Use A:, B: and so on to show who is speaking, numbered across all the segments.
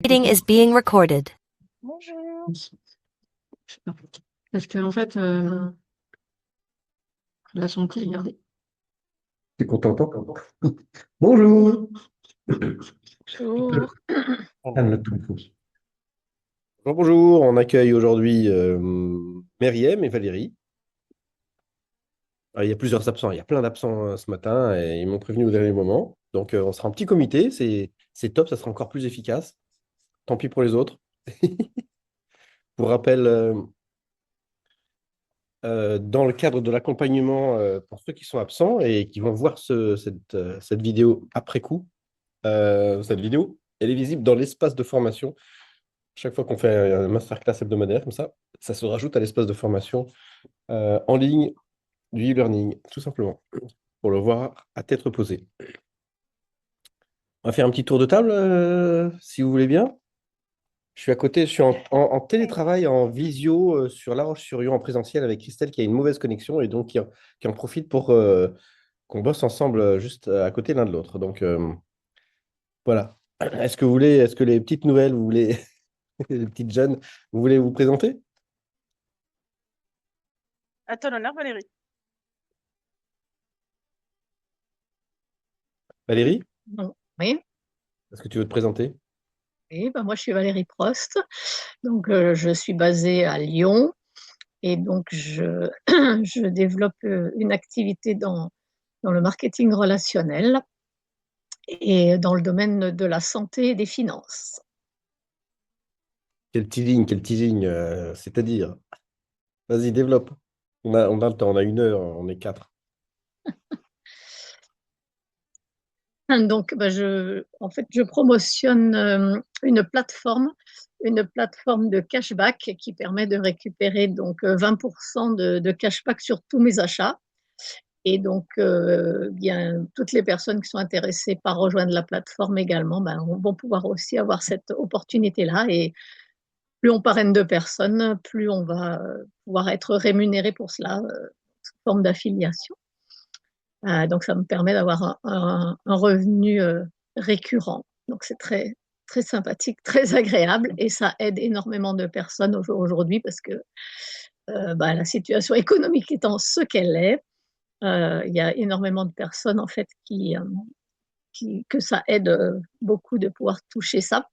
A: Meeting is being recorded.
B: Bonjour. Parce que en fait, la santé, regardez.
C: Tu es content? Bonjour.
B: Bonjour.
C: Calme-toi.
D: Bonjour, on accueille aujourd'hui Meriem et Valérie. Il y a plusieurs absents, il y a plein d'absents ce matin et ils m'ont prévenu au dernier moment. Donc on sera un petit comité, c'est top, ça sera encore plus efficace. Tant pis pour les autres. Pour rappel, dans le cadre de l'accompagnement pour ceux qui sont absents et qui vont voir cette vidéo après coup, cette vidéo, elle est visible dans l'espace de formation. Chaque fois qu'on fait un masterclass hebdomadaire comme ça se rajoute à l'espace de formation en ligne du e-learning, tout simplement, pour le voir à tête reposée. On va faire un petit tour de table, si vous voulez bien. Je suis à côté, je suis en télétravail, en visio, sur La Roche-sur-Yon, en présentiel avec Christelle qui a une mauvaise connexion et donc qui en profite pour qu'on bosse ensemble juste à côté l'un de l'autre. Donc voilà. Est-ce que les petites nouvelles, vous voulez, les petites jeunes, vous voulez vous présenter?
B: À ton honneur, Valérie.
D: Valérie,
E: Bon, oui,
D: est-ce que tu veux te présenter?
E: oui, moi je suis Valérie Prost, donc je suis basée à Lyon et donc je, je développe une activité dans le marketing relationnel et dans le domaine de la santé et des finances.
D: Quel teasing, c'est-à-dire. Vas-y, développe. On a le temps, on a 1 heure, on est 4.
E: Donc en fait, je promotionne une plateforme de cashback qui permet de récupérer donc 20% de cashback sur tous mes achats. Et donc, bien, toutes les personnes qui sont intéressées par rejoindre la plateforme également, vont pouvoir aussi avoir cette opportunité-là. Et plus on parraine de personnes, plus on va pouvoir être rémunéré pour cela, sous forme d'affiliation. Donc, ça me permet d'avoir un revenu récurrent. Donc, c'est très, très sympathique, très agréable et ça aide énormément de personnes aujourd'hui parce que la situation économique étant ce qu'elle est, il y a énormément de personnes en fait que ça aide beaucoup de pouvoir toucher ça.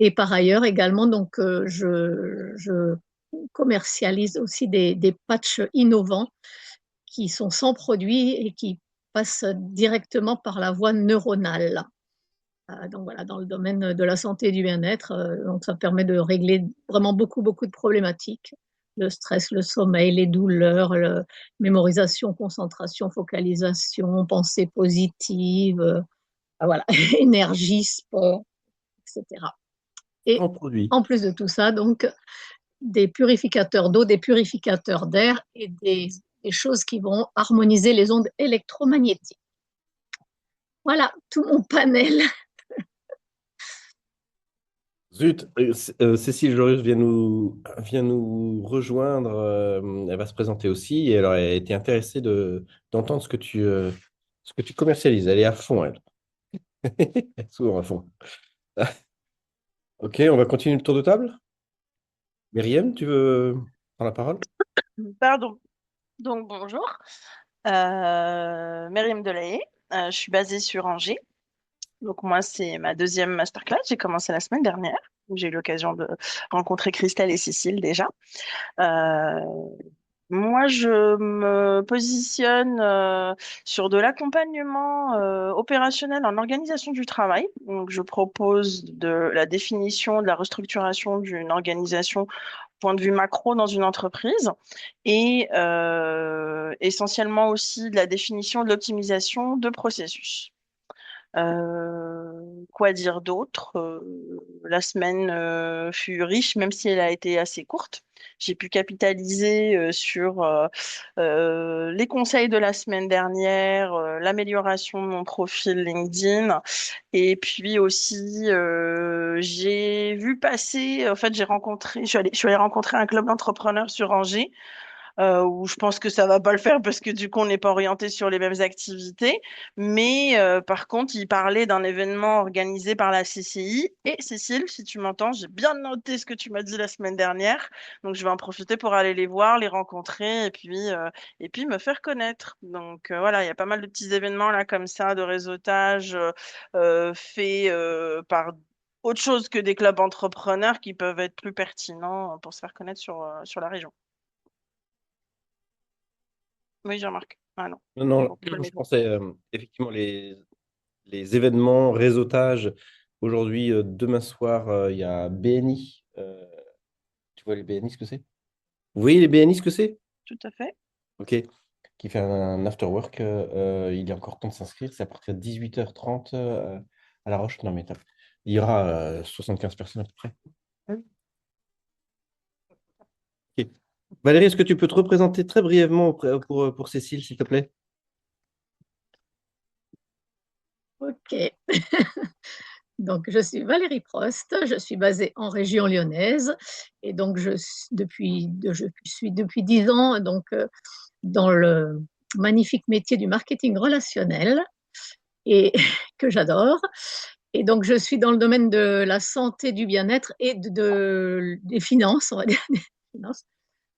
E: Et par ailleurs également, donc je commercialise aussi des patchs innovants qui sont sans produit et qui passent directement par la voie neuronale. Donc voilà, dans le domaine de la santé et du bien-être, donc ça permet de régler vraiment beaucoup, beaucoup de problématiques. Le stress, le sommeil, les douleurs, mémorisation, concentration, focalisation, pensée positive, voilà, énergie, sport, etc. Et
D: En produit.
E: en plus de tout ça, donc, des purificateurs d'eau, des purificateurs d'air et des choses qui vont harmoniser les ondes électromagnétiques. Voilà, tout mon panel.
D: Zut, Cécile Joris vient nous rejoindre. Elle va se présenter aussi et elle aurait été intéressée d'entendre ce que tu commercialises. Elle est à fond, elle. Elle est souvent à fond. Ok, on va continuer le tour de table. Myriam, tu veux prendre la parole?
B: Pardon. Donc, bonjour. Myriam Delahaye. Je suis basée sur Angers. Donc, moi, c'est ma deuxième masterclass. J'ai commencé la semaine dernière, où j'ai eu l'occasion de rencontrer Christelle et Cécile déjà. Euh, Moi, je me positionne sur de l'accompagnement opérationnel en organisation du travail. Donc, je propose de la définition, de la restructuration d'une organisation point de vue macro dans une entreprise et essentiellement aussi de la définition de l'optimisation de processus. Quoi dire d'autre? La semaine fut riche, même si elle a été assez courte. J'ai pu capitaliser sur les conseils de la semaine dernière, l'amélioration de mon profil LinkedIn, et puis aussi j'ai vu passer, en fait, je suis allée rencontrer un club d'entrepreneurs sur Angers où je pense que ça va pas le faire parce que du coup, on n'est pas orienté sur les mêmes activités. Mais par contre, il parlait d'un événement organisé par la CCI. Et Cécile, si tu m'entends, j'ai bien noté ce que tu m'as dit la semaine dernière. Donc, je vais en profiter pour aller les voir, les rencontrer et puis me faire connaître. Donc, voilà, il y a pas mal de petits événements là comme ça de réseautage faits par autre chose que des clubs entrepreneurs qui peuvent être plus pertinents pour se faire connaître sur la région. Oui, Jean-Marc. Ah non.
D: Non, non,
B: Bon, pas le
D: je
B: micro.
D: pensais effectivement les événements, réseautage. Aujourd'hui, demain soir, il y a BNI. Tu vois les BNI, ce que c'est? Vous voyez les BNI, ce que c'est?
B: Tout à fait.
D: OK. Qui fait un after work. Il y a encore temps de s'inscrire. C'est à partir de 18h30 à La Roche. Non, mais il y aura 75 personnes à peu près. OK. Valérie, est-ce que tu peux te représenter très brièvement pour Cécile, s'il te plaît?
E: Ok. Donc, je suis Valérie Prost, je suis basée en région lyonnaise et donc je suis depuis 10 ans donc, dans le magnifique métier du marketing relationnel et que j'adore. Et donc, je suis dans le domaine de la santé, du bien-être et des finances, on va dire, des finances.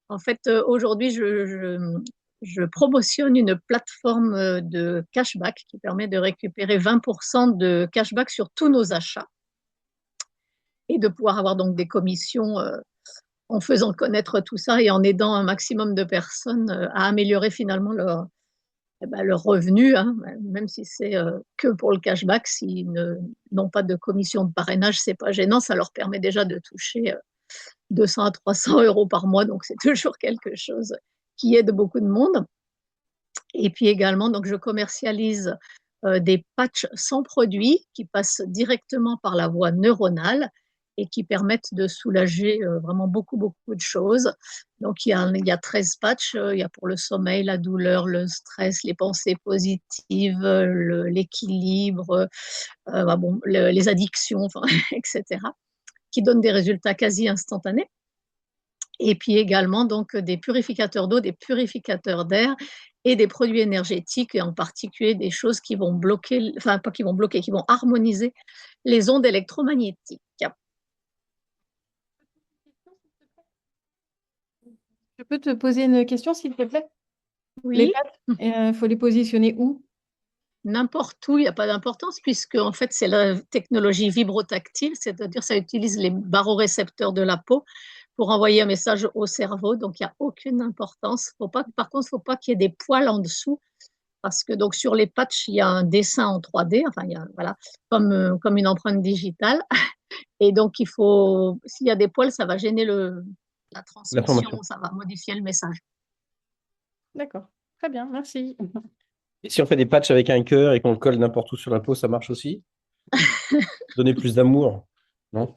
E: En fait, aujourd'hui, je promotionne une plateforme de cashback qui permet de récupérer 20% de cashback sur tous nos achats et de pouvoir avoir donc des commissions en faisant connaître tout ça et en aidant un maximum de personnes à améliorer finalement leur revenu, hein, même si c'est que pour le cashback, s'ils n'ont pas de commission de parrainage, c'est pas gênant, ça leur permet déjà de toucher 200 à 300 euros par mois, donc c'est toujours quelque chose qui aide beaucoup de monde. Et puis également, donc, je commercialise des patchs sans produit qui passent directement par la voie neuronale et qui permettent de soulager vraiment beaucoup, beaucoup de choses. Donc, il y a 13 patchs. Il y a pour le sommeil, la douleur, le stress, les pensées positives, l'équilibre, les addictions, enfin, etc., qui donnent des résultats quasi instantanés. Et puis également donc des purificateurs d'eau, des purificateurs d'air et des produits énergétiques, et en particulier des choses qui vont bloquer, enfin pas qui vont bloquer, qui vont harmoniser les ondes électromagnétiques.
A: Je peux te poser une question, s'il te plaît? Les
E: Oui,
A: pattes, il faut les positionner où?
E: n'importe où, il n'y a pas d'importance puisque en fait c'est la technologie vibrotactile, c'est-à-dire ça utilise les barorécepteurs de la peau pour envoyer un message au cerveau, donc il n'y a aucune importance. Par contre, il ne faut pas qu'il y ait des poils en dessous parce que donc sur les patchs, il y a un dessin en 3D, enfin il y a, voilà, comme une empreinte digitale. Et donc s'il y a des poils, ça va gêner la
D: L'information.
E: transmission, ça va modifier le message.
A: D'accord, très bien, merci.
D: Et si on fait des patchs avec un cœur et qu'on le colle n'importe où sur la peau, ça marche aussi? Donner plus d'amour, non?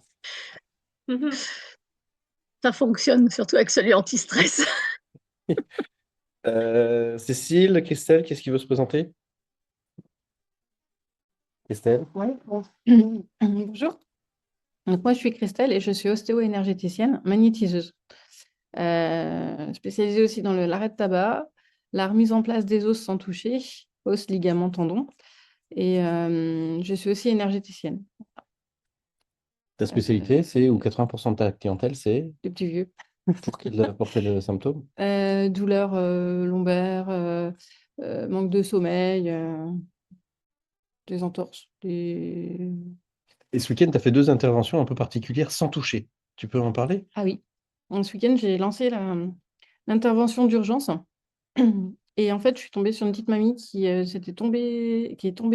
E: Ça fonctionne surtout avec celui anti-stress.
D: Cécile, Christelle, qu'est-ce qui veut se présenter? Christelle?
A: Ouais, bon. Bonjour. Donc, moi, je suis Christelle et je suis ostéo-énergéticienne, magnétiseuse. Spécialisée aussi dans l'arrêt de tabac, la remise en place des os sans toucher, os, ligaments, tendons. Et je suis aussi énergéticienne,
D: Ta spécialité, c'est, ou 80% de ta clientèle, c'est
A: des petits vieux.
D: pour quel symptôme?
A: Douleurs lombaires, manque de sommeil, des entorses, des...
D: Et ce week-end, tu as fait 2 interventions un peu particulières sans toucher. Tu peux en parler?
A: Ah oui, donc, ce week-end, j'ai lancé l'intervention d'urgence. Et en fait, je suis tombée sur une petite mamie qui est tombée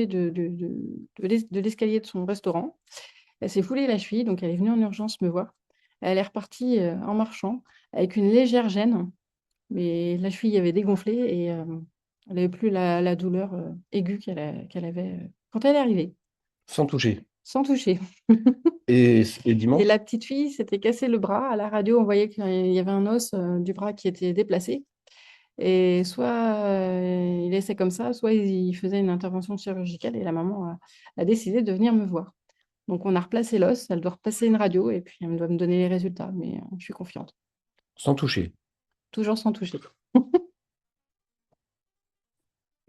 A: de l'escalier de son restaurant. Elle s'est foulée la cheville, donc elle est venue en urgence me voir. Elle est repartie en marchant avec une légère gêne, mais la cheville avait dégonflé et elle n'avait plus la douleur aiguë qu'elle avait quand elle est arrivée,
D: Sans toucher.
A: sans toucher.
D: Et
A: Et
D: dimanche?
A: la petite fille s'était cassé le bras. À la radio, on voyait qu'il y avait un os du bras qui était déplacé. Et soit il laissait comme ça, soit il faisait une intervention chirurgicale et la maman a décidé de venir me voir. Donc, on a replacé l'os, elle doit repasser une radio et puis elle doit me donner les résultats, mais je suis confiante.
D: Sans toucher.
A: toujours sans toucher.
D: Vous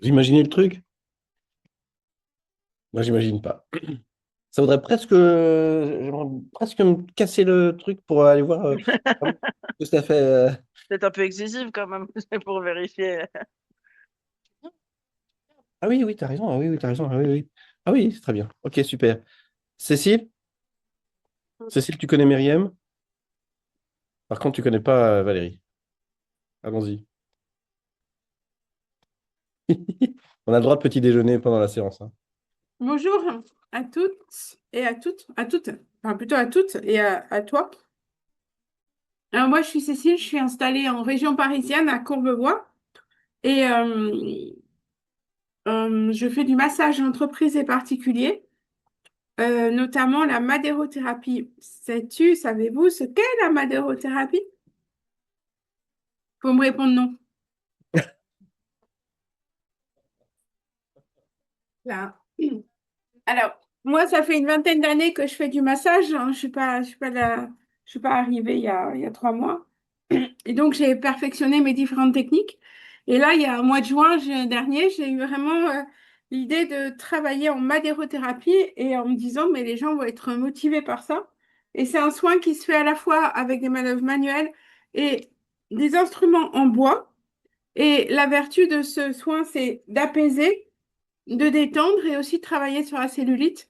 D: imaginez le truc? Moi, j'imagine pas. Ça voudrait presque, j'aimerais presque me casser le truc pour aller voir vraiment ce que ça fait.
B: C'est un peu excessif quand même pour vérifier.
D: Ah oui, oui, t'as raison. Ah oui, oui, t'as raison. Ah oui, oui. Ah oui, c'est très bien. Ok, super. Cécile? Cécile, tu connais Myriam? Par contre, tu connais pas Valérie. Allons-y. On a le droit de petit déjeuner pendant la séance, hein.
F: Bonjour à toutes et à toutes, enfin plutôt à toutes et à toi. Alors moi, je suis Cécile, je suis installée en région parisienne à Courbevoie et je fais du massage entreprise et particulier, notamment la madérothérapie. Savez-vous ce qu'est la madérothérapie? Faut me répondre non. Là. Alors, moi, ça fait une vingtaine d'années que je fais du massage, hein. Je suis pas arrivée il y a 3 mois. Et donc, j'ai perfectionné mes différentes techniques. Et là, il y a un mois de juin dernier, j'ai eu vraiment l'idée de travailler en madérothérapie et en me disant, mais les gens vont être motivés par ça. Et c'est un soin qui se fait à la fois avec des manœuvres manuelles et des instruments en bois. Et la vertu de ce soin, c'est d'apaiser, de détendre et aussi de travailler sur la cellulite.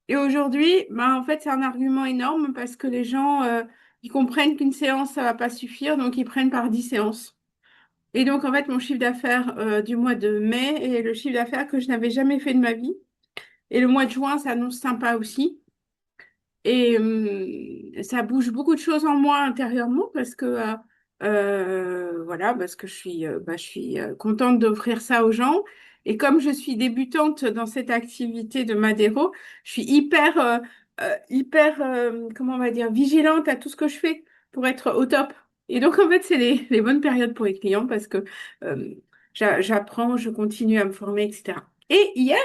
F: Et aujourd'hui, ben, en fait, c'est un argument énorme parce que les gens, ils comprennent qu'une séance, ça va pas suffire, donc ils prennent par 10 séances. Et donc, en fait, mon chiffre d'affaires du mois de mai est le chiffre d'affaires que je n'avais jamais fait de ma vie. Et le mois de juin s'annonce sympa aussi. Et ça bouge beaucoup de choses en moi intérieurement parce que, voilà, parce que je suis contente d'offrir ça aux gens. Et comme je suis débutante dans cette activité de Madero, je suis comment on va dire, vigilante à tout ce que je fais pour être au top. Et donc, en fait, c'est les bonnes périodes pour les clients parce que euh, j'apprends, je continue à me former, etc. Et hier,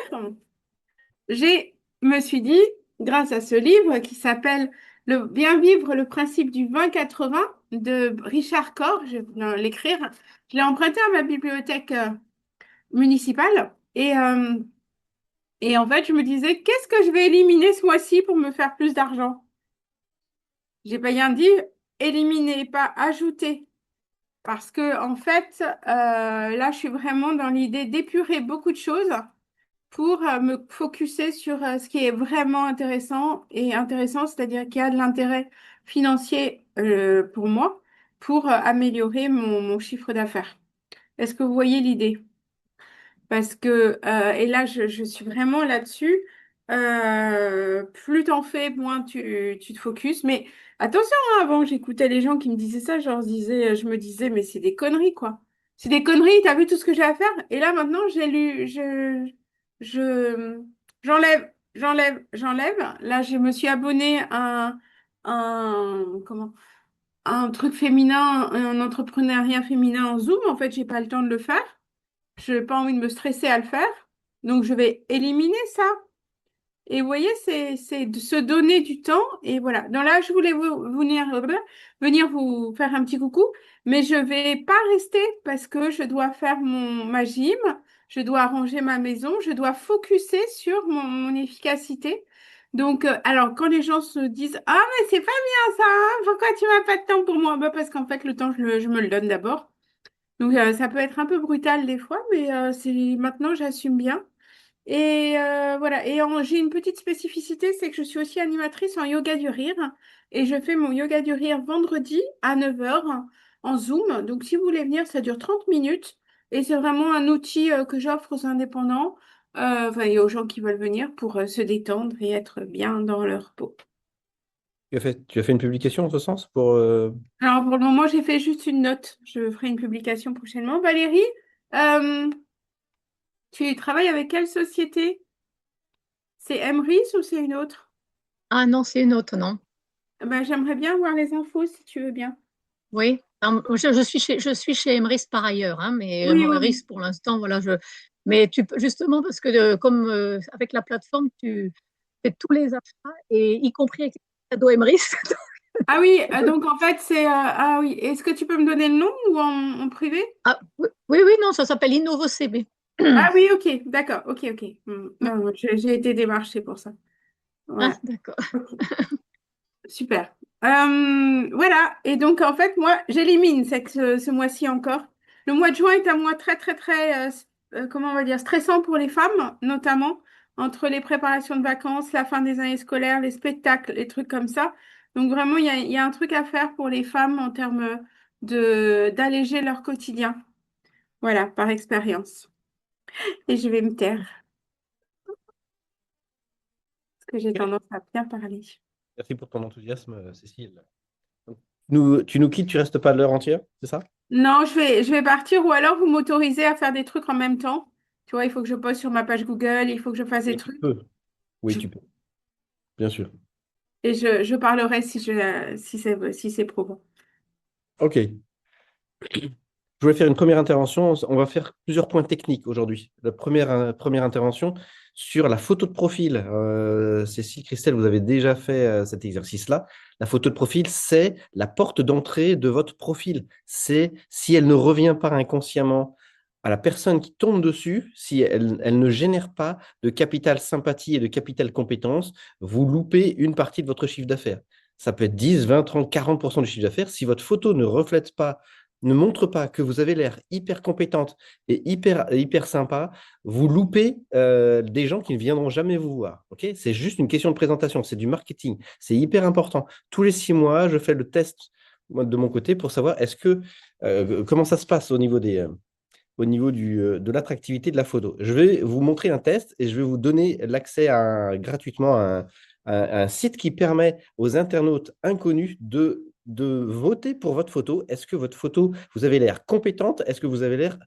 F: me suis dit, grâce à ce livre qui s'appelle Le bien vivre, le principe du 20-80 de Richard Corr, je vais l'écrire, je l'ai emprunté à ma bibliothèque municipale et en fait, je me disais, qu'est-ce que je vais éliminer ce mois-ci pour me faire plus d'argent? J'ai pas bien dit éliminer, pas ajouter. Parce que, en fait, là, je suis vraiment dans l'idée d'épurer beaucoup de choses pour me focuser sur ce qui est vraiment intéressant et intéressant, c'est-à-dire qu'il y a de l'intérêt financier pour moi pour améliorer mon chiffre d'affaires. Est-ce que vous voyez l'idée? Parce que, et là, je suis vraiment là-dessus. Plus t'en fais, moins tu te focuses. Mais attention, hein, avant, j'écoutais les gens qui me disaient ça, je me disais, mais c'est des conneries, quoi. C'est des conneries, t'as vu tout ce que j'ai à faire? Et là, maintenant, je, j'enlève. Là, je me suis abonnée à un truc féminin, un entrepreneuriat féminin en Zoom. En fait, j'ai pas le temps de le faire. Je n'ai pas envie de me stresser à le faire. Donc, je vais éliminer ça. Et vous voyez, c'est de se donner du temps. Et voilà. Donc là, je voulais venir vous faire un petit coucou. Mais je ne vais pas rester parce que je dois faire ma gym. Je dois arranger ma maison. Je dois focuser sur mon efficacité. Donc, alors, quand les gens se disent, ah, mais c'est pas bien ça, hein, pourquoi tu n'as pas de temps pour moi? Bah, parce qu'en fait, le temps, je me le donne d'abord. Donc, ça peut être un peu brutal des fois, mais maintenant, j'assume bien. Et voilà. Et j'ai une petite spécificité, c'est que je suis aussi animatrice en yoga du rire. Et je fais mon yoga du rire vendredi à 9 heures en Zoom. Donc, si vous voulez venir, ça dure 30 minutes. Et c'est vraiment un outil que j'offre aux indépendants, enfin, et aux gens qui veulent venir pour se détendre et être bien dans leur peau.
D: Tu as fait une publication en ce sens pour.
F: Alors, pour le moment, j'ai fait juste une note. Je ferai une publication prochainement. Valérie, euh, tu travailles avec quelle société? C'est Emrys ou c'est une autre?
E: Ah non, c'est une autre, non?
F: Ben, j'aimerais bien voir les infos si tu veux bien.
E: Oui. Je suis chez Emrys par ailleurs, hein, mais
F: Oui, oui,
E: Emrys
F: oui.
E: pour l'instant, voilà, mais tu peux justement parce que comme avec la plateforme, tu fais tous les achats et y compris avec les cadeaux Emrys.
F: Ah oui, donc en fait, ah oui, est-ce que tu peux me donner le nom ou en privé?
E: Ah, oui, oui, oui, non, ça s'appelle InnovoCB.
F: Ah oui, ok, d'accord, ok. Non, non, j'ai été démarchée pour ça.
E: Ah,
F: Voilà,
E: d'accord.
F: ok, super. Voilà, et donc en fait, moi, j'élimine ce mois-ci encore. Le mois de juin est un mois très, comment on va dire, stressant pour les femmes, notamment entre les préparations de vacances, la fin des années scolaires, les spectacles, les trucs comme ça. Donc vraiment, il y a un truc à faire pour les femmes en termes d'alléger leur quotidien. Voilà, par expérience. Et je vais me taire, parce que j'ai tendance à bien parler.
D: Merci pour ton enthousiasme, Cécile. Tu nous quittes, tu restes pas l'heure entière, c'est ça?
F: Non, je vais partir ou alors vous m'autorisez à faire des trucs en même temps. Tu vois, il faut que je poste sur ma page Google, il faut que je fasse des
D: Oui, tu
F: trucs.
D: peux. Oui,
F: Je-
D: tu peux, bien sûr.
F: Et je parlerai si c'est probant.
D: Ok. Je voulais faire une première intervention. On va faire plusieurs points techniques aujourd'hui. La première intervention sur la photo de profil. Cécile, Christelle, vous avez déjà fait cet exercice-là. La photo de profil, c'est la porte d'entrée de votre profil. C'est si elle ne revient pas inconsciemment à la personne qui tombe dessus, si elle ne génère pas de capital sympathie et de capital compétence, vous loupez une partie de votre chiffre d'affaires. Ça peut être 10, 20, 30, 40% du chiffre d'affaires. Si votre photo ne reflète pas, ne montre pas que vous avez l'air hyper compétente et hyper sympa, vous loupez des gens qui ne viendront jamais vous voir. Okay, c'est juste une question de présentation, c'est du marketing. C'est hyper important. Tous les 6 mois, je fais le test moi, de mon côté pour savoir comment ça se passe au niveau de l'attractivité de la photo. Je vais vous montrer un test et je vais vous donner l'accès gratuitement à un site qui permet aux internautes inconnus de voter pour votre photo. Est-ce que votre photo, vous avez l'air compétente? Est-ce que vous avez l'air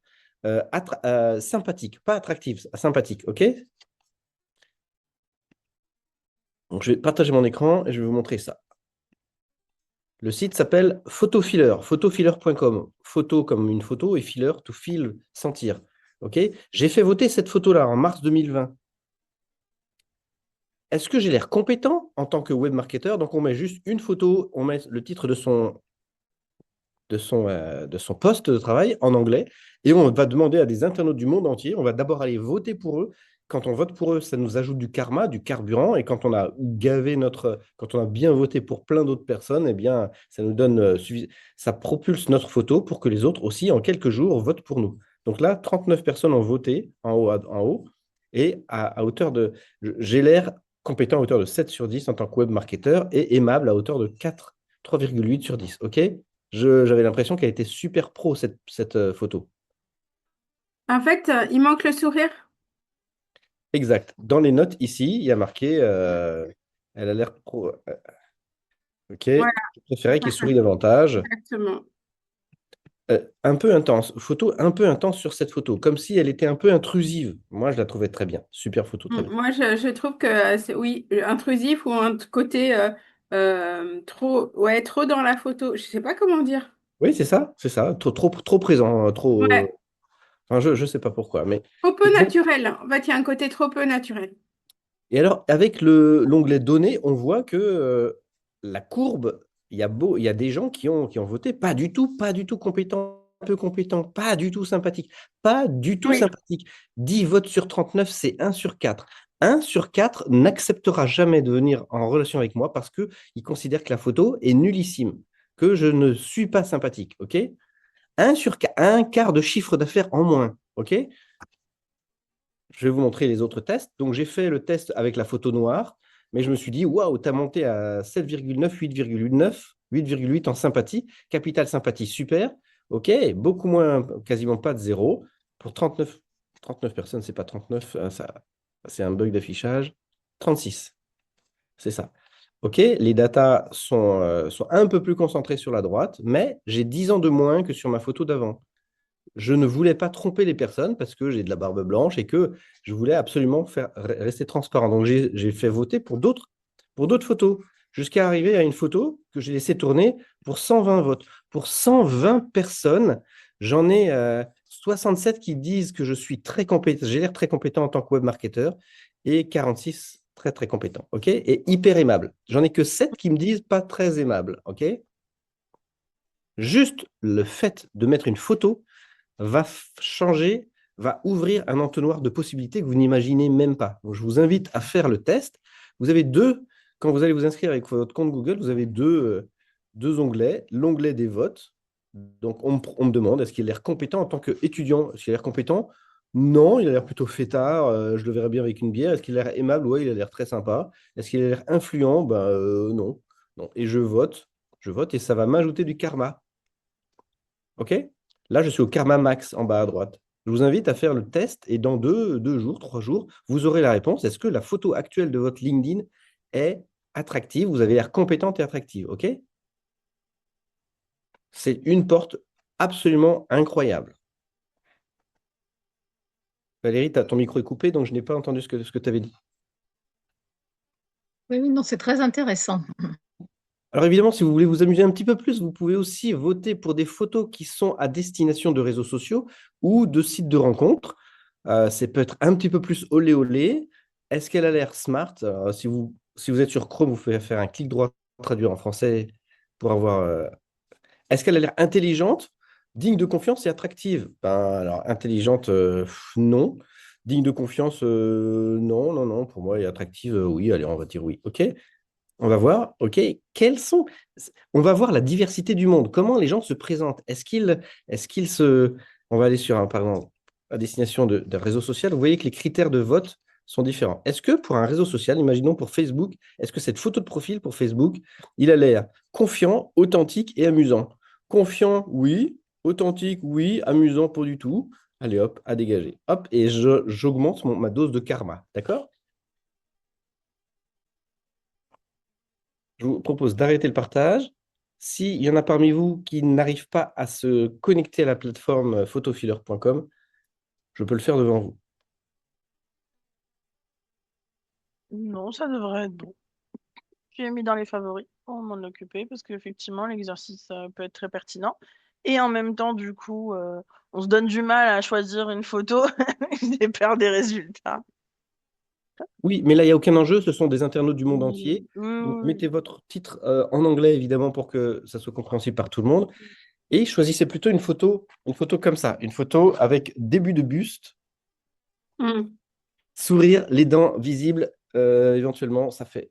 D: sympathique? Pas attractive, sympathique, OK? Donc, je vais partager mon écran et je vais vous montrer ça. Le site s'appelle Photofiller, photofiller.com. Photo comme une photo et filler, to feel, sentir. OK? J'ai fait voter cette photo-là en mars 2020. Est-ce que j'ai l'air compétent en tant que web marketeur? Donc, on met juste une photo, on met le titre de son poste de travail en anglais et on va demander à des internautes du monde entier, on va d'abord aller voter pour eux. Quand on vote pour eux, ça nous ajoute du karma, du carburant. Et quand on a quand on a bien voté pour plein d'autres personnes, eh bien, ça nous donne, ça propulse notre photo pour que les autres aussi, en quelques jours, votent pour nous. Donc là, 39 personnes ont voté en haut et à hauteur de, j'ai l'air compétent à hauteur de 7 sur 10 en tant que web marketeur et aimable à hauteur de 3,8 sur 10. OK? J'avais l'impression qu'elle était super pro, cette photo.
F: En fait, il manque le sourire.
D: Exact. Dans les notes ici, il y a marqué elle a l'air pro. OK.
F: Voilà,
D: Je préférais qu'il sourie davantage.
F: exactement.
D: Un peu intense. Photo un peu intense sur cette photo, comme si elle était un peu intrusive. Moi, je la trouvais très bien. Super photo, très bien.
F: Moi, je trouve que c'est, oui, intrusif ou un côté trop dans la photo. Je sais pas comment dire.
D: Oui, c'est ça, c'est ça. Trop présent, trop.
F: Ouais,
D: Enfin, je ne sais pas pourquoi, mais.
F: trop peu naturel. En fait, il y a un côté trop peu naturel.
D: Et alors, avec l'onglet données, on voit que la courbe, il y a des gens qui ont voté pas du tout compétents, peu compétents, pas du tout sympathiques, pas du tout
F: Oui,
D: sympathiques. 10 votes sur 39, c'est 1 sur 4. 1 sur 4 n'acceptera jamais de venir en relation avec moi parce qu'il considère que la photo est nullissime, que je ne suis pas sympathique. OK? 1 sur 4, un quart de chiffre d'affaires en moins. OK? Je vais vous montrer les autres tests. Donc, j'ai fait le test avec la photo noire, mais je me suis dit, waouh, tu as monté à 7,9, 8,9, 8,8 en sympathie. Capital sympathie, super. OK, beaucoup moins, quasiment pas de zéro. Pour 39 personnes, c'est pas 39, c'est un bug d'affichage. 36, c'est ça. OK, les datas sont un peu plus concentrées sur la droite, mais j'ai 10 ans de moins que sur ma photo d'avant. Je ne voulais pas tromper les personnes parce que j'ai de la barbe blanche et que je voulais absolument rester transparent. Donc, j'ai fait voter pour d'autres photos jusqu'à arriver à une photo que j'ai laissé tourner pour 120 votes. Pour 120 personnes, j'en ai 67 qui disent que je suis très compétent, j'ai l'air très compétent en tant que web marketeur et 46 très, très compétent. OK? Et hyper aimable. J'en ai que 7 qui me disent pas très aimable. OK? Juste le fait de mettre une photo va changer, va ouvrir un entonnoir de possibilités que vous n'imaginez même pas. Donc, je vous invite à faire le test. Vous avez quand vous allez vous inscrire avec votre compte Google, vous avez deux onglets. L'onglet des votes. Donc, on me demande, est-ce qu'il a l'air compétent en tant qu'étudiant? Est-ce qu'il a l'air compétent? Non, il a l'air plutôt fêtard. Je le verrais bien avec une bière. Est-ce qu'il a l'air aimable? Oui, il a l'air très sympa. Est-ce qu'il a l'air influent? Non. Non. Et je vote et ça va m'ajouter du karma. OK? Là, je suis au karma max en bas à droite. Je vous invite à faire le test et dans 2 jours, 3 jours, vous aurez la réponse. Est-ce que la photo actuelle de votre LinkedIn est attractive? Vous avez l'air compétente et attractive. OK? C'est une porte absolument incroyable. Valérie, ton micro est coupé, donc je n'ai pas entendu ce que tu avais dit.
E: Oui, oui, non, c'est très intéressant.
D: Alors évidemment, si vous voulez vous amuser un petit peu plus, vous pouvez aussi voter pour des photos qui sont à destination de réseaux sociaux ou de sites de rencontres. Ça peut être un petit peu plus olé olé. Est-ce qu'elle a l'air smart? Si vous êtes sur Chrome, vous pouvez faire un clic droit, traduire en français pour avoir. Est-ce qu'elle a l'air intelligente, digne de confiance et attractive? Alors, intelligente, non. Digne de confiance, non, non, non. Pour moi, et attractive, oui. Allez, on va dire oui. OK. On va voir, OK, on va voir la diversité du monde. Comment les gens se présentent? On va aller sur, par exemple, à destination d'un réseau social. Vous voyez que les critères de vote sont différents. Est-ce que pour un réseau social, imaginons pour Facebook, est-ce que cette photo de profil pour Facebook, il a l'air confiant, authentique et amusant? Confiant, oui. Authentique, oui. Amusant, pas du tout. Allez, hop, à dégager. Hop, et j'augmente ma dose de karma. D'accord? Je vous propose d'arrêter le partage. S'il y en a parmi vous qui n'arrivent pas à se connecter à la plateforme photofiller.com, je peux le faire devant vous.
B: Non, ça devrait être bon. Je l'ai mis dans les favoris pour m'en occuper parce qu'effectivement, l'exercice peut être très pertinent. Et en même temps, du coup, on se donne du mal à choisir une photo. J'ai peur des résultats.
D: Oui, mais là, il n'y a aucun enjeu. Ce sont des internautes du monde entier.
B: Oui,
D: Donc,
B: oui,
D: mettez votre titre en anglais, évidemment, pour que ça soit compréhensible par tout le monde. Et choisissez plutôt une photo comme ça. Une photo avec début de buste,
F: Mm.
D: sourire, les dents visibles, éventuellement, ça fait.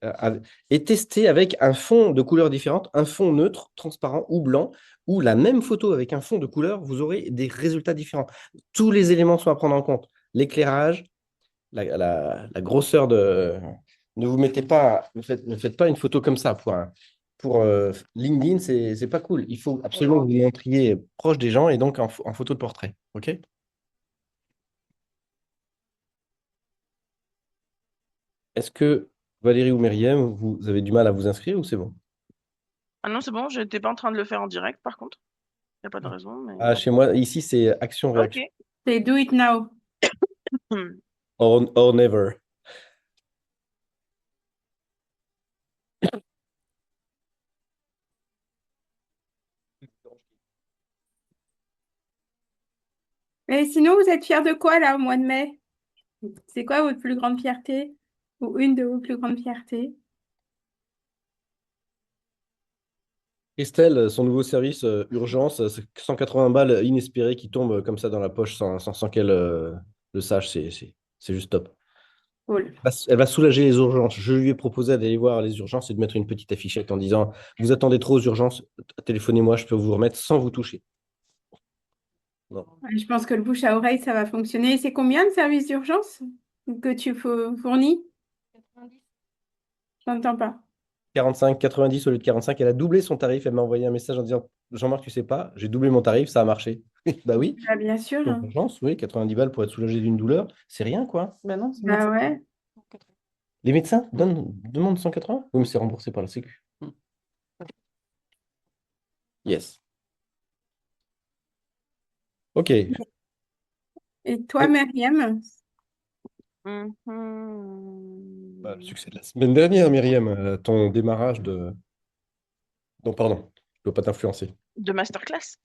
D: Et tester avec un fond de couleurs différentes, un fond neutre, transparent ou blanc, ou la même photo avec un fond de couleur, vous aurez des résultats différents. Tous les éléments sont à prendre en compte. L'éclairage, la grosseur de. Ne vous mettez pas, ne faites pas une photo comme ça pour LinkedIn, c'est pas cool. Il faut absolument que vous vous montriez proche des gens et donc en photo de portrait. OK? Est-ce que Valérie ou Myriam, vous avez du mal à vous inscrire ou c'est bon?
B: Ah non, c'est bon, je n'étais pas en train de le faire en direct, par contre. Il n'y a pas de raison, mais...
D: Ah, chez moi, ici, c'est
B: Ok.
D: action-réaction.
F: C'est do it now.
D: Or never.
F: Et sinon, vous êtes fiers de quoi là au mois de mai? C'est quoi votre plus grande fierté? Ou une de vos plus grandes fiertés?
D: Christelle, son nouveau service urgence, c'est 180 balles inespérées qui tombent comme ça dans la poche sans qu'elle le sache. C'est juste top.
F: Cool.
D: Elle va soulager les urgences. Je lui ai proposé d'aller voir les urgences et de mettre une petite affichette en disant vous attendez trop aux urgences, téléphonez-moi, je peux vous remettre sans vous toucher. Non.
F: Ouais, je pense que le bouche à oreille, ça va fonctionner. C'est combien de services d'urgence que tu fournis?
A: 90.
F: Je n'entends pas.
D: 45, 90 au lieu de 45. Elle a doublé son tarif. Elle m'a envoyé un message en disant Jean-Marc, tu sais pas, j'ai doublé mon tarif, ça a marché. Bah oui,
F: Ah, bien sûr.
D: en urgence, oui, 90 balles pour être soulagé d'une douleur, c'est rien quoi.
A: Bah non, c'est
F: Bah ouais.
D: Les médecins demandent 180? Oui, mais c'est remboursé par la Sécu. Yes. Ok.
F: Et toi, Myriam?
D: Bah, le succès de la semaine dernière, Myriam, ton démarrage de. Non, pardon, je ne peux pas t'influencer.
B: De masterclass.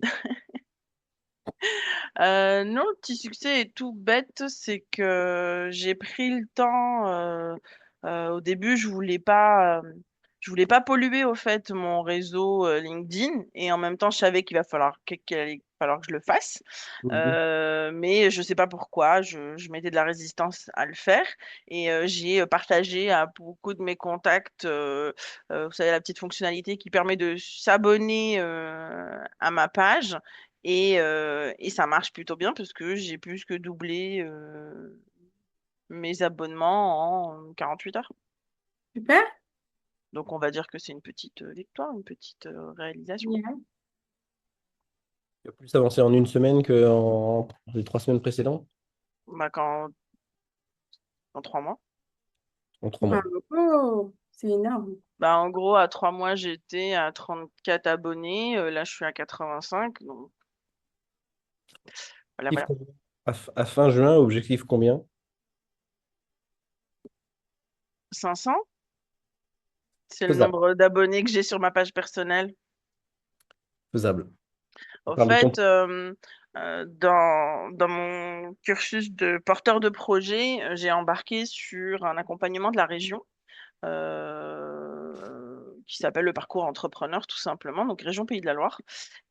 B: Non, le petit succès est tout bête, c'est que j'ai pris le temps Au début, je voulais pas polluer au fait mon réseau LinkedIn et en même temps, je savais qu'il allait falloir que je le fasse.
D: Mhm.
B: Mais je sais pas pourquoi, je mettais de la résistance à le faire et j'ai partagé à beaucoup de mes contacts, vous savez, la petite fonctionnalité qui permet de s'abonner à ma page et ça marche plutôt bien parce que j'ai plus que doublé mes abonnements en 48 heures.
F: Super.
B: Donc, on va dire que c'est une petite victoire, une petite réalisation.
F: Génial.
D: Tu as plus avancé en une semaine qu'en les 3 semaines précédentes,
B: Bah, en 3 mois.
D: en 3 mois.
F: Oh, c'est énorme.
B: Bah, en gros, à 3 mois, j'étais à 34 abonnés. Là, je suis à 85. Donc, voilà,
D: Objectif
B: voilà.
D: combien à fin juin, objectif combien?
B: 500, c'est le
D: Faisable.
B: nombre d'abonnés que j'ai sur ma page personnelle.
D: Faisable. On
B: Au
D: parle de ton...
B: fait, dans mon cursus de porteur de projet, j'ai embarqué sur un accompagnement de la région qui s'appelle le parcours entrepreneur, tout simplement, donc région Pays de la Loire.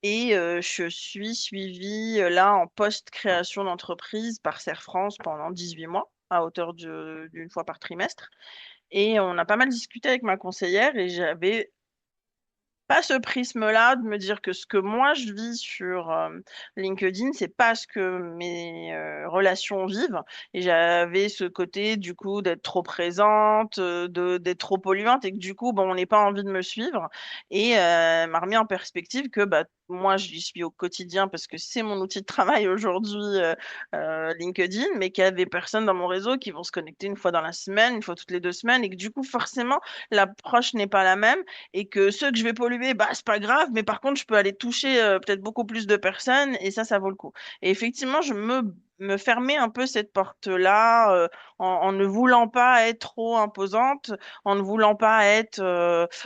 B: Et je suis suivie là en post-création d'entreprise par Serre France pendant 18 mois, à hauteur d'une fois par trimestre. Et on a pas mal discuté avec ma conseillère et j'avais pas ce prisme-là de me dire que ce que moi je vis sur LinkedIn, c'est pas ce que mes relations vivent. Et j'avais ce côté du coup d'être trop présente, d'être trop polluante et que du coup, bon, on n'est pas envie de me suivre. Et m'a remis en perspective que bah, moi, j'y suis au quotidien parce que c'est mon outil de travail aujourd'hui, LinkedIn, mais qu'il y a des personnes dans mon réseau qui vont se connecter une fois dans la semaine, une fois toutes les 2 semaines, et que du coup, forcément, l'approche n'est pas la même et que ceux que je vais polluer, bah, c'est pas grave, mais par contre, je peux aller toucher peut-être beaucoup plus de personnes et ça vaut le coup. Et effectivement, me fermais un peu cette porte-là en ne voulant pas être trop imposante, en ne voulant pas être.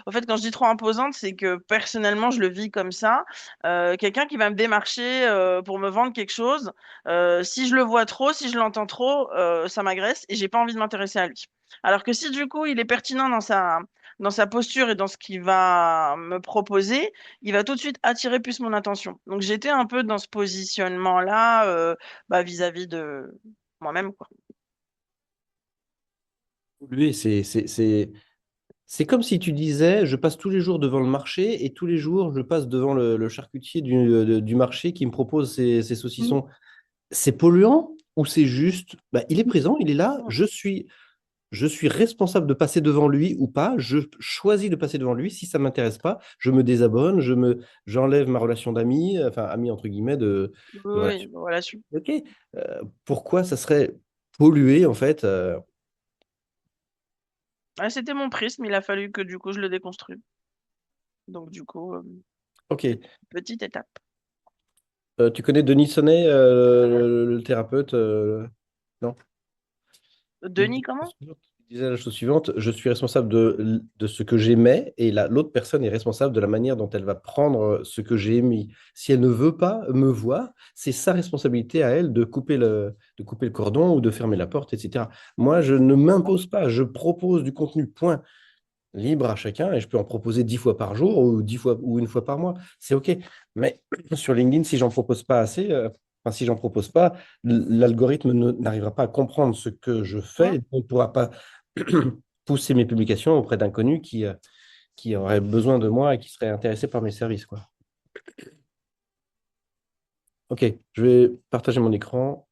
B: En fait, quand je dis trop imposante, c'est que personnellement, je le vis comme ça. Quelqu'un qui va me démarcher pour me vendre quelque chose, si je le vois trop, si je l'entends trop, ça m'agresse et j'ai pas envie de m'intéresser à lui. Alors que si du coup, il est pertinent dans sa posture et dans ce qu'il va me proposer, il va tout de suite attirer plus mon attention. Donc j'étais un peu dans ce positionnement-là bah, vis-à-vis de moi-même, quoi.
D: Lui, c'est comme si tu disais, je passe tous les jours devant le marché et tous les jours, je passe devant le charcutier du marché qui me propose ses
F: Mm.
D: saucissons. C'est polluant ou c'est juste, bah, il est présent, il est là, je suis responsable de passer devant lui ou pas, je choisis de passer devant lui. Si ça ne m'intéresse pas, je me désabonne, j'enlève ma relation d'ami, enfin ami entre guillemets, de
B: Oui,
D: relation.
B: voilà.
D: Ok. Pourquoi ça serait pollué en fait
B: Ah, c'était mon prisme, il a fallu que du coup je le déconstrue. Donc du coup,
D: Ok.
B: petite étape.
D: Tu connais Denis Sonnet, le thérapeute non? Il
B: Denis, comment?
D: disait la chose suivante, je suis responsable de ce que j'émets et l'autre personne est responsable de la manière dont elle va prendre ce que j'ai émis. Si elle ne veut pas me voir, c'est sa responsabilité à elle de couper le cordon ou de fermer la porte, etc. Moi, je ne m'impose pas, je propose du contenu, point. Libre à chacun et je peux en proposer 10 fois par jour ou 10 fois ou une fois par mois. C'est OK. Mais sur LinkedIn, si j'en propose pas assez, enfin, si j'en propose pas, l'algorithme n'arrivera pas à comprendre ce que je fais et on ne pourra pas pousser mes publications auprès d'inconnus qui auraient besoin de moi et qui seraient intéressés par mes services, quoi. OK, je vais partager mon écran.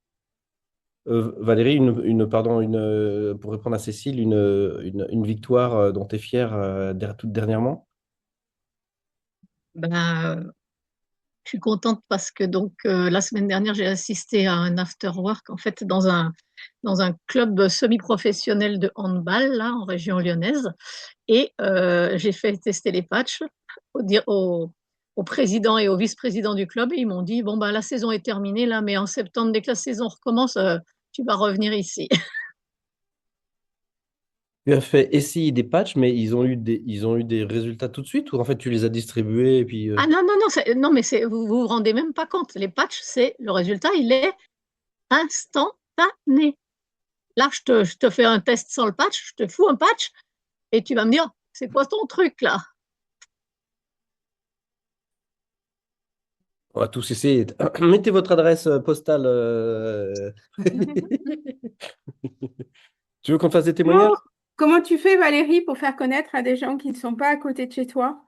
D: Valérie, pour répondre à Cécile, une victoire dont tu es fière toute dernièrement?
E: Ben, je suis contente parce que donc la semaine dernière, j'ai assisté à un after work en fait dans un club semi-professionnel de handball là en région lyonnaise et j'ai fait tester les patchs au, au président et au vice-président du club et ils m'ont dit bon bah la saison est terminée là mais en septembre dès que la saison recommence tu vas revenir ici.
D: Tu as fait essayer des patchs, mais ils ont eu des résultats tout de suite ou en fait tu les as distribués et puis
E: Ah non non non non mais vous vous rendez même pas compte les patchs c'est le résultat il est instantané. Là, je te fais un test sans le patch, je te fous un patch et tu vas me dire, c'est quoi ton truc là?
D: On va tous essayer. Mettez votre adresse postale. Tu veux qu'on te fasse des témoignages?
F: Comment, comment tu fais, Valérie, pour faire connaître à des gens qui ne sont pas à côté de chez toi?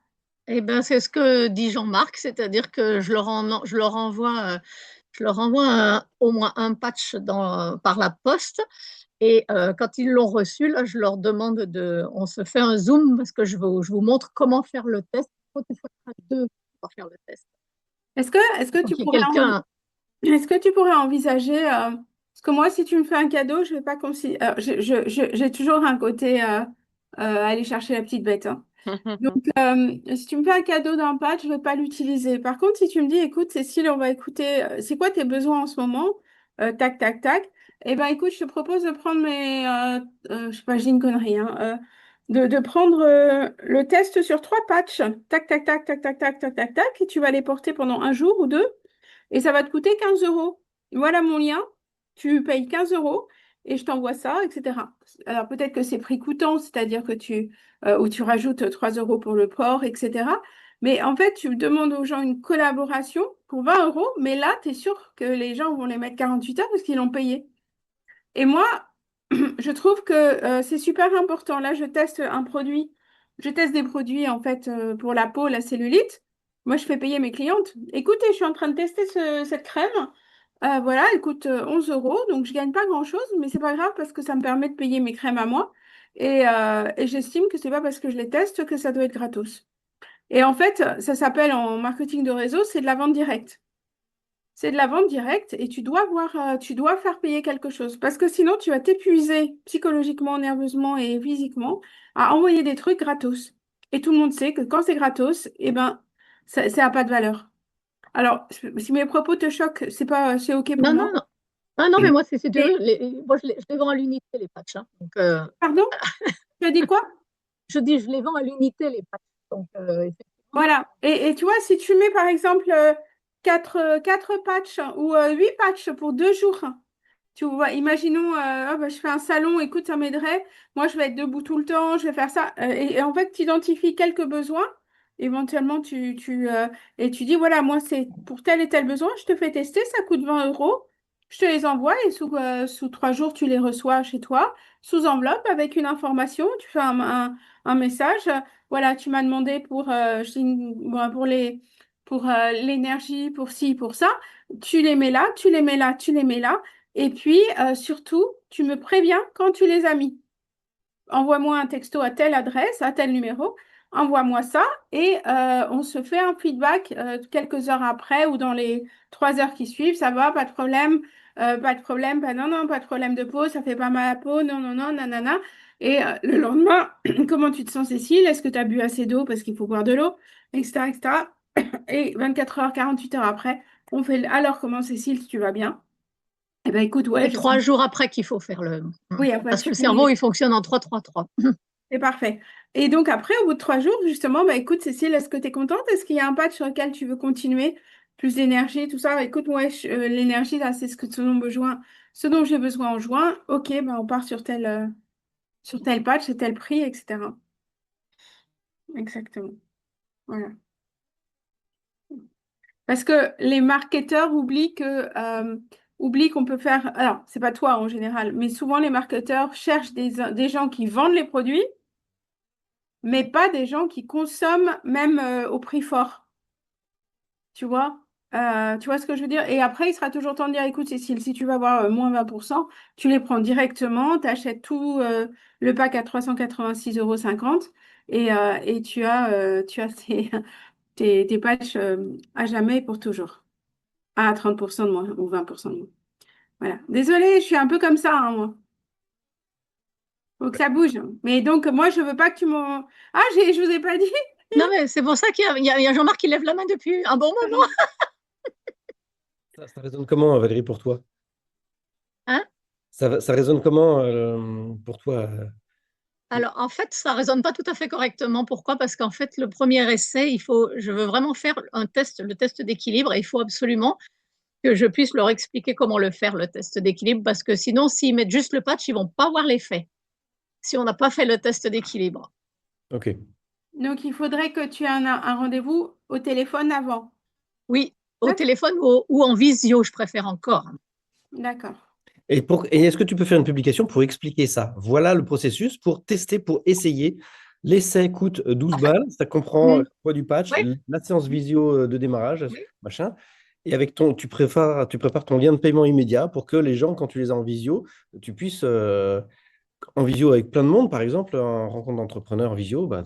E: Eh bien, c'est ce que dit Jean-Marc, c'est-à-dire que je leur envoie au moins un patch par la poste. Et quand ils l'ont reçu, là, je leur demande on se fait un zoom parce que je vous montre comment faire le test. Il faut être à deux pour faire le test.
F: Est-ce que
E: Donc,
F: tu
E: il y a
F: pourrais
E: quelqu'un.
F: est-ce que tu pourrais envisager, parce que moi, si tu me fais un cadeau, je vais pas considérer, j'ai toujours un côté aller chercher la petite bête, hein. Donc, si tu me fais un cadeau d'un patch, je ne vais pas l'utiliser. Par contre, si tu me dis, écoute, Cécile, on va écouter, c'est quoi tes besoins en ce moment? Tac, tac, tac. Eh ben, écoute, je te propose de prendre je sais pas, j'ai une connerie, hein, de prendre le test sur 3 patchs. Tac, tac, tac, tac, tac, tac, tac, tac, tac, et tu vas les porter pendant un jour ou deux, et ça va te coûter 15 euros. Voilà mon lien. Tu payes 15 euros et je t'envoie ça, etc. Alors, peut-être que c'est prix coûtant, c'est-à-dire que où tu rajoutes 3 euros pour le port, etc. Mais en fait, tu demandes aux gens une collaboration pour 20 euros, mais là, tu es sûr que les gens vont les mettre 48 heures parce qu'ils l'ont payé. Et moi, je trouve que c'est super important. Là, je teste un produit. Je teste des produits, en fait, pour la peau, la cellulite. Moi, je fais payer mes clientes. Écoutez, je suis en train de tester cette crème. Voilà, elle coûte 11 euros, donc je gagne pas grand-chose, mais c'est pas grave parce que ça me permet de payer mes crèmes à moi. Et j'estime que c'est pas parce que je les teste que ça doit être gratos. Et en fait, ça s'appelle en marketing de réseau, c'est de la vente directe. C'est de la vente directe et tu dois faire payer quelque chose parce que sinon tu vas t'épuiser psychologiquement, nerveusement et physiquement à envoyer des trucs gratos. Et tout le monde sait que quand c'est gratos, eh ben, ça n'a pas de valeur. Alors, si mes propos te choquent, c'est OK pour
E: Non, non,
F: moi.
E: non. Ah non, mais moi, si tu
F: Mais,
E: veux, moi, je les vends à l'unité, les patchs, hein. Donc,
F: pardon, tu as dit quoi?
E: je dis, je les vends à l'unité, les patchs. Donc, effectivement.
F: Voilà. Et tu vois, si tu mets par exemple 4 patchs ou 8 patchs pour 2 jours, tu vois, imaginons, ah bah, je fais un salon, écoute, ça m'aiderait. Moi, je vais être debout tout le temps, je vais faire ça. Et en fait, tu identifies quelques besoins. Éventuellement, et tu dis, voilà, moi, c'est pour tel et tel besoin, je te fais tester, ça coûte 20 euros. Je te les envoie et sous 3 jours, tu les reçois chez toi, sous enveloppe, avec une information. Tu fais un message. Voilà, tu m'as demandé bon, pour l'énergie, pour ci, pour ça. Tu les mets là, tu les mets là, tu les mets là. Et puis, surtout, tu me préviens quand tu les as mis. Envoie-moi un texto à telle adresse, à tel numéro. Envoie-moi ça et on se fait un feedback quelques heures après ou dans les 3 heures qui suivent. Ça va, pas de problème, pas de problème, non, non, pas de problème de peau, ça fait pas mal à la peau, non, non, non, nanana. Et le lendemain, comment tu te sens, Cécile? Est-ce que tu as bu assez d'eau parce qu'il faut boire de l'eau, etc., etc. Et 24 heures, 48 heures après, on fait alors comment, Cécile, si tu vas bien? Eh ben écoute, ouais,
E: C'est 3 jours après qu'il faut faire le.
F: oui, après
E: Parce que
F: tu
E: le
F: finis.
E: cerveau, il fonctionne en 3-3-3.
F: C'est parfait. Et donc après, au bout de 3 jours, justement, bah écoute, Cécile, est-ce que tu es contente? Est-ce qu'il y a un patch sur lequel tu veux continuer? Plus d'énergie, tout ça. Écoute, moi, l'énergie, là, c'est ce dont j'ai besoin en juin. Ok, bah on part sur tel patch et tel prix, etc. Exactement. Voilà. Parce que les marketeurs oublient qu'on peut faire. Alors, c'est pas toi en général, mais souvent les marketeurs cherchent des gens qui vendent les produits, mais pas des gens qui consomment même au prix fort. Tu vois? Tu vois ce que je veux dire? Et après, il sera toujours temps de dire, écoute, Cécile, si tu vas avoir moins 20%, tu les prends directement, tu achètes tout le pack à 386,50 € et tu as tes patchs à jamais et pour toujours. À 30% de moins ou 20% de moins. Voilà. Désolée, je suis un peu comme ça, hein, moi. Faut que ça bouge. Mais donc, moi, je veux pas que tu m'en... Ah, je vous ai pas dit.
E: Non, mais c'est pour ça qu'il y a Jean-Marc qui lève la main depuis un bon moment.
D: Ça résonne comment, Valérie, pour toi?
E: Hein?
D: Ça résonne comment pour toi?
E: Alors, en fait, ça ne résonne pas tout à fait correctement. Pourquoi? Parce qu'en fait, le premier essai, je veux vraiment faire le test d'équilibre et il faut absolument que je puisse leur expliquer comment le faire, le test d'équilibre, parce que sinon, s'ils mettent juste le patch, ils ne vont pas voir l'effet si on n'a pas fait le test d'équilibre.
D: Ok.
F: Donc, il faudrait que tu aies un rendez-vous au téléphone avant.
E: Oui, au
F: D'accord.
E: téléphone ou en visio, je préfère encore.
F: D'accord.
D: Et est-ce que tu peux faire une publication pour expliquer ça? Voilà le processus pour tester, pour essayer. L'essai coûte 12 balles, ça comprend le poids du patch,
E: Oui.
D: la séance visio de démarrage,
E: Oui.
D: machin. Et avec tu prépares ton lien de paiement immédiat pour que les gens, quand tu les as en visio, tu puisses, en visio avec plein de monde, par exemple, en rencontre d'entrepreneurs en visio, bah,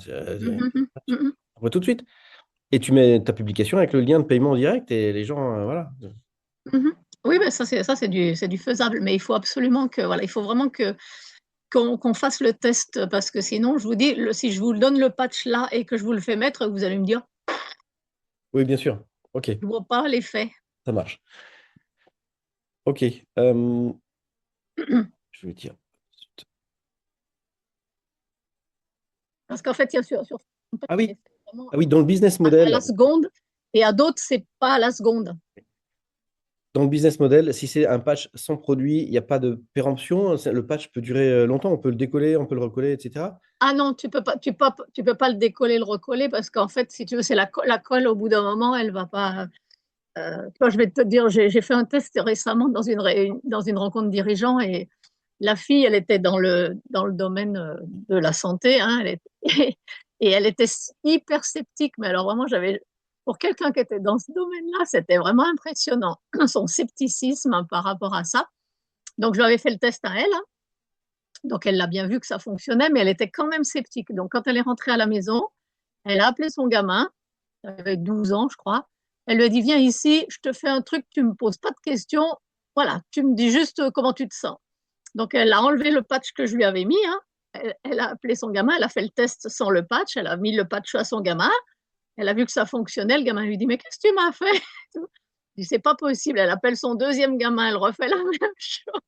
D: on voit tout de suite. Et tu mets ta publication avec le lien de paiement direct et les gens, voilà.
E: Oui, ben ça c'est du faisable, mais il faut absolument que voilà, il faut vraiment qu'on fasse le test parce que sinon, je vous dis, si je vous donne le patch là et que je vous le fais mettre, vous allez me dire,
D: Oui, bien sûr. Ok,
E: je vois pas l'effet.
D: ça marche. Ok. Je vais dire.
E: Parce qu'en fait, il y a sur
D: Ah oui,
E: vraiment
D: ah oui, dans le business
E: à
D: model,
E: la seconde et à d'autres, c'est pas à la seconde.
D: si c'est un patch sans produit, il n'y a pas de péremption. Le patch peut durer longtemps. On peut le décoller, on peut le recoller, etc.
E: Ah non, tu peux pas le décoller, le recoller parce qu'en fait, si tu veux, c'est la colle au bout d'un moment, elle va pas. Toi, je vais te dire, j'ai fait un test récemment dans une rencontre dirigeants et la fille, elle était dans le domaine de la santé, hein, et elle était hyper sceptique. Mais alors vraiment, pour quelqu'un qui était dans ce domaine-là, c'était vraiment impressionnant, son scepticisme par rapport à ça. Donc, je lui avais fait le test à elle. Hein. Donc, elle l'a bien vu que ça fonctionnait, mais elle était quand même sceptique. Donc, quand elle est rentrée à la maison, elle a appelé son gamin, il avait 12 ans, je crois. Elle lui a dit, viens ici, je te fais un truc, tu ne me poses pas de questions. Voilà, tu me dis juste comment tu te sens. Donc, elle a enlevé le patch que je lui avais mis. Hein. Elle a appelé son gamin, elle a fait le test sans le patch, elle a mis le patch à son gamin. Elle a vu que ça fonctionnait. Le gamin lui dit, mais qu'est-ce que tu m'as fait? Il dit, c'est pas possible. Elle appelle son deuxième gamin, elle refait la même chose.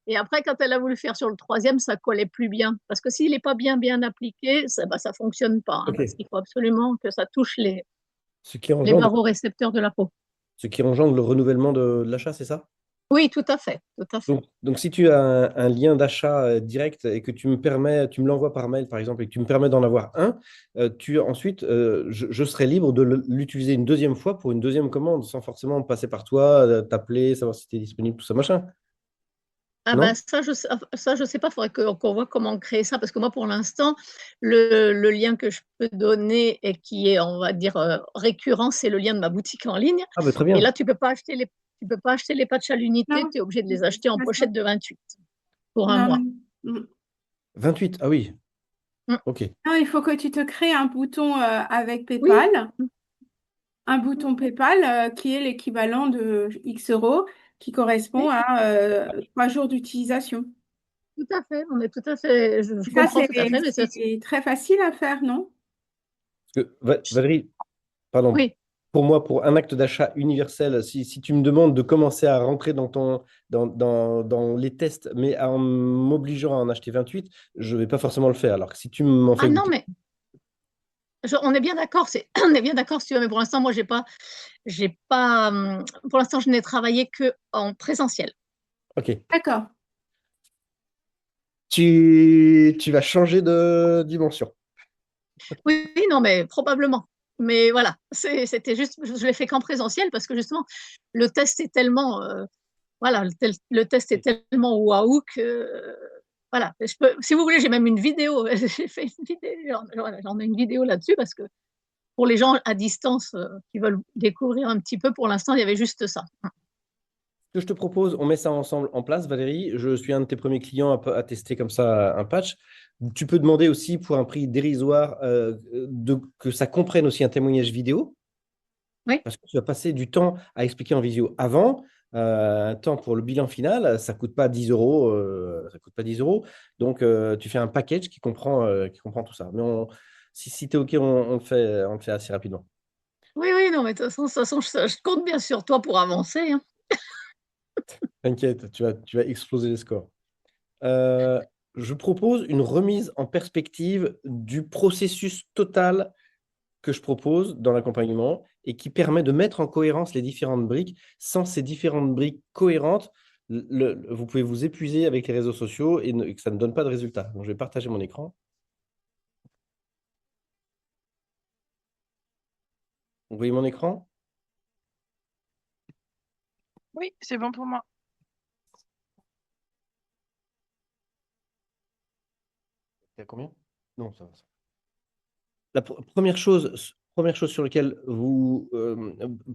E: Et après, quand elle a voulu faire sur le troisième, ça collait plus bien. Parce que s'il n'est pas bien appliqué, ça fonctionne pas. Hein,
D: Ok.
E: parce qu'il faut absolument que ça touche les
D: Ce qui engendre,
E: barorécepteurs de la peau.
D: ce qui engendre le renouvellement de l'achat, c'est ça?
E: Oui, tout à fait, tout à fait.
D: Donc, si tu as un lien d'achat direct et que tu me l'envoies par mail, par exemple, et que tu me permets d'en avoir un, ensuite, je serai libre de l'utiliser une deuxième fois pour une deuxième commande, sans forcément passer par toi, t'appeler, savoir si tu es disponible, tout ça, machin.
E: Ah
D: Non?
E: ben ça, je sais pas, il faudrait qu'on voit comment créer ça, parce que moi, pour l'instant, le lien que je peux donner et qui est, on va dire, récurrent, c'est le lien de ma boutique en ligne.
D: Ah, bah, très
E: Et
D: bien.
E: là, tu peux pas acheter les patchs à l'unité,
F: Non,
E: tu es obligé de les acheter en
F: pas ça.
E: pochette de 28 pour un
F: Non,
E: mois.
F: non.
D: 28, ah oui.
E: Mm.
D: Ok.
F: Non, il faut que tu te crées un bouton avec
E: Oui,
F: PayPal, un bouton PayPal qui est l'équivalent de X euros, qui correspond
E: oui,
F: à 3 jours d'utilisation.
E: tout à fait. On est tout à fait, je
F: Ça,
E: comprends tout à fait, mais ça,
F: c'est très facile à faire, non?
D: Parce que, Valérie, pardon,
E: oui.
D: pour moi, pour un acte d'achat universel, si tu me demandes de commencer à rentrer dans les tests, mais en m'obligeant à en acheter 28, je ne vais pas forcément le faire. Alors que si tu m'en fais
E: Ah non,
D: goûter.
E: mais on est bien d'accord, on est bien d'accord, si tu veux, mais pour l'instant, moi, pour l'instant, je n'ai travaillé que en présentiel.
D: Ok.
F: D'accord.
D: Tu vas changer de dimension.
E: Oui, non, mais probablement. Mais voilà, c'était juste, je l'ai fait qu'en présentiel parce que justement, le test est tellement, voilà, le test est tellement waouh que, voilà. Si vous voulez, j'ai même une vidéo. J'ai fait une vidéo, j'en ai une vidéo là-dessus parce que pour les gens à distance qui veulent découvrir un petit peu, pour l'instant, il y avait juste ça.
D: Ce que je te propose, on met ça ensemble en place, Valérie. Je suis un de tes premiers clients à tester comme ça un patch. Tu peux demander aussi pour un prix dérisoire que ça comprenne aussi un témoignage vidéo.
E: Oui.
D: Parce que tu vas passer du temps à expliquer en visio avant, un temps pour le bilan final, ça ne coûte pas 10 euros. Ça coûte pas 10 euros. Donc, tu fais un package qui comprend tout ça. Mais si tu es OK, on le fait assez rapidement.
E: Oui, oui, non, mais de toute façon, je compte bien sur toi pour avancer. Hein.
D: T'inquiète, tu vas exploser les scores. Euh, je propose une remise en perspective du processus total que je propose dans l'accompagnement et qui permet de mettre en cohérence les différentes briques. Sans ces différentes briques cohérentes, vous pouvez vous épuiser avec les réseaux sociaux et que ça ne donne pas de résultat. Donc, je vais partager mon écran. Vous voyez mon écran?
B: Oui, c'est bon pour moi.
D: Il y a combien? Non, ça va. La première chose sur laquelle vous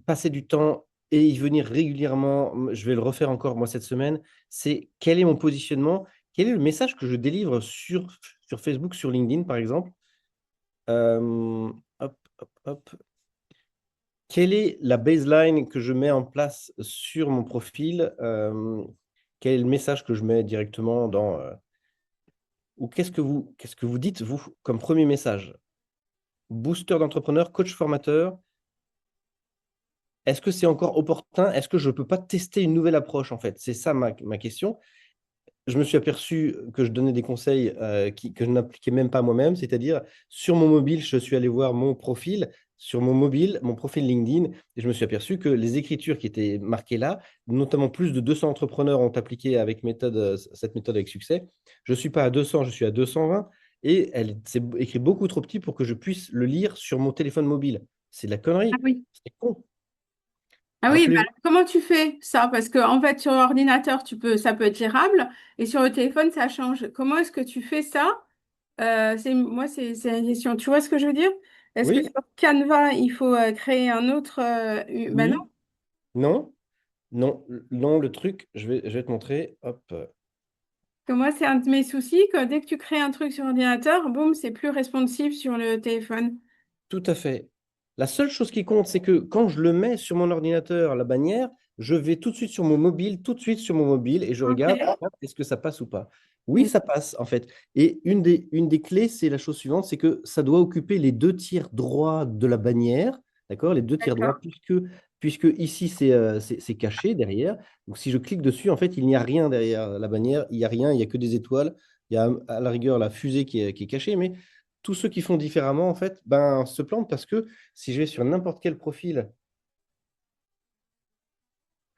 D: passez du temps et y venir régulièrement, je vais le refaire encore moi cette semaine, c'est quel est mon positionnement, quel est le message que je délivre sur Facebook, sur LinkedIn par exemple. Hop, hop, hop. Quelle est la baseline que je mets en place sur mon profil? Quel est le message que je mets directement dans... ou qu'est-ce que vous dites, vous, comme premier message? Booster d'entrepreneurs, coach formateur. Est-ce que c'est encore opportun? Est-ce que je ne peux pas tester une nouvelle approche, en fait? C'est ça ma question. Je me suis aperçu que je donnais des conseils que je n'appliquais même pas moi-même, c'est-à-dire sur mon mobile, je suis allé voir mon profil, sur mon mobile, mon profil LinkedIn, et je me suis aperçu que les écritures qui étaient marquées là, notamment plus de 200 entrepreneurs ont appliqué avec cette méthode avec succès. Je ne suis pas à 200, je suis à 220, et c'est écrit beaucoup trop petit pour que je puisse le lire sur mon téléphone mobile. C'est de la connerie,
F: Ah oui.
D: c'est con.
F: Ah oui, bah,
D: Rappelez-vous.
F: comment tu fais ça? Parce que en fait, sur l'ordinateur, ça peut être gérable, et sur le téléphone, ça change. Comment est-ce que tu fais ça? C'est une question. Tu vois ce que je veux dire? Est-ce que
D: Oui,
F: sur Canva, il faut créer un autre bah non,
D: oui, non, non, non, le truc, je vais te montrer. Hop.
F: que moi, c'est un de mes soucis, que dès que tu crées un truc sur ordinateur, boum, c'est plus responsive sur le téléphone.
D: Tout à fait. La seule chose qui compte, c'est que quand je le mets sur mon ordinateur, la bannière, je vais tout de suite sur mon mobile, et je regarde,
F: Ok.
D: est-ce que ça passe ou pas? Oui, ça passe, en fait. Et une des clés, c'est la chose suivante, c'est que ça doit occuper les 2 tiers droits de la bannière, d'accord? Les 2 tiers droits,
F: D'accord.
D: puisque ici, c'est caché derrière. Donc, si je clique dessus, en fait, il n'y a rien derrière la bannière, il n'y a rien, il n'y a que des étoiles. Il y a à la rigueur la fusée qui est cachée, mais tous ceux qui font différemment, en fait, se plantent parce que si je vais sur n'importe quel profil,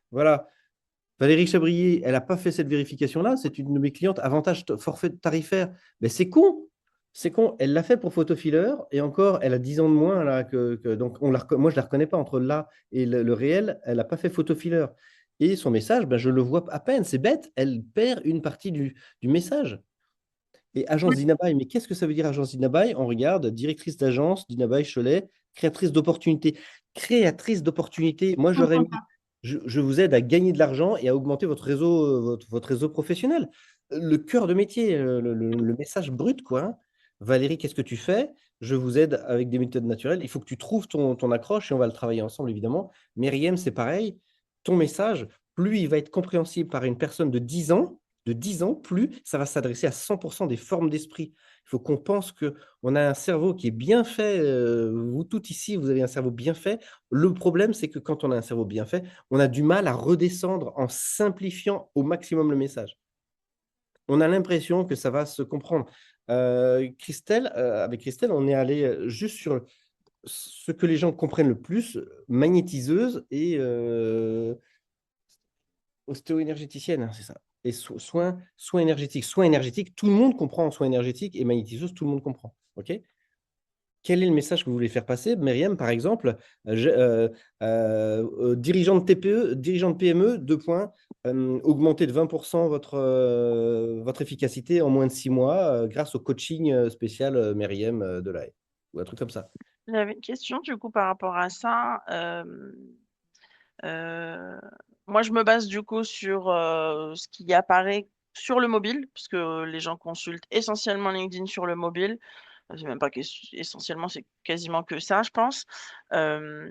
D: voilà, Valérie Chabrier, elle n'a pas fait cette vérification-là, c'est une de mes clientes, avantage forfait tarifaire. Mais c'est con, elle l'a fait pour Photofiller et encore, elle a 10 ans de moins, là, donc moi, je ne la reconnais pas entre là et le réel, elle n'a pas fait Photofiller. Et son message, je le vois à peine, c'est bête, elle perd une partie du message. Et agence Dinabaye, mais qu'est-ce que ça veut dire agence Dinabaye? On regarde, directrice d'agence, Dinabaye Cholet, créatrice d'opportunités. Créatrice d'opportunités, moi
F: Je
D: j'aurais
F: comprends
D: mis,
F: pas.
D: je vous aide à gagner de l'argent et à augmenter votre réseau, votre réseau professionnel. Le cœur de métier, le message brut, quoi. Hein. Valérie, qu'est-ce que tu fais? Je vous aide avec des méthodes naturelles. Il faut que tu trouves ton accroche et on va le travailler ensemble, évidemment. Myriam, c'est pareil. Ton message, plus il va être compréhensible par une personne de 10 ans, plus ça va s'adresser à 100% des formes d'esprit. Il faut qu'on pense qu'on a un cerveau qui est bien fait. Vous toutes ici, vous avez un cerveau bien fait. Le problème, c'est que quand on a un cerveau bien fait, on a du mal à redescendre en simplifiant au maximum le message. On a l'impression que ça va se comprendre. Christelle, avec Christelle, on est allé juste sur ce que les gens comprennent le plus, magnétiseuse et ostéo-énergéticienne, hein, c'est ça. Et soins énergétiques. Soins énergétiques, tout le monde comprend en soins énergétiques et magnétiseuse, tout le monde comprend. OK? Quel est le message que vous voulez faire passer? Myriam, par exemple, dirigeant de TPE, dirigeant de PME, 2 points, augmenter de 20% votre efficacité en moins de 6 mois grâce au coaching spécial Myriam de la Haye. Ou un truc comme ça.
B: J'avais une question du coup par rapport à ça. Euh, Moi, je me base du coup sur ce qui apparaît sur le mobile, puisque les gens consultent essentiellement LinkedIn sur le mobile. C'est même pas essentiellement, c'est quasiment que ça, je pense. Euh,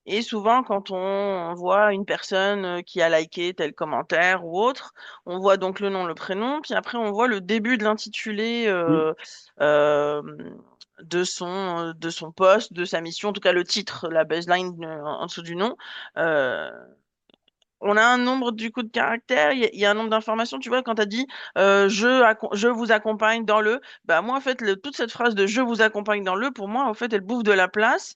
B: et souvent, quand on voit une personne qui a liké tel commentaire ou autre, on voit donc le nom, le prénom, puis après on voit le début de l'intitulé
D: Oui.
B: euh, de son poste, de sa mission, en tout cas le titre, la baseline en dessous du nom. Euh, on a un nombre du coup de caractères, il y a un nombre d'informations. Tu vois, quand tu as dit je vous accompagne dans le, bah moi en fait toute cette phrase de je vous accompagne dans le, pour moi en fait elle bouffe de la place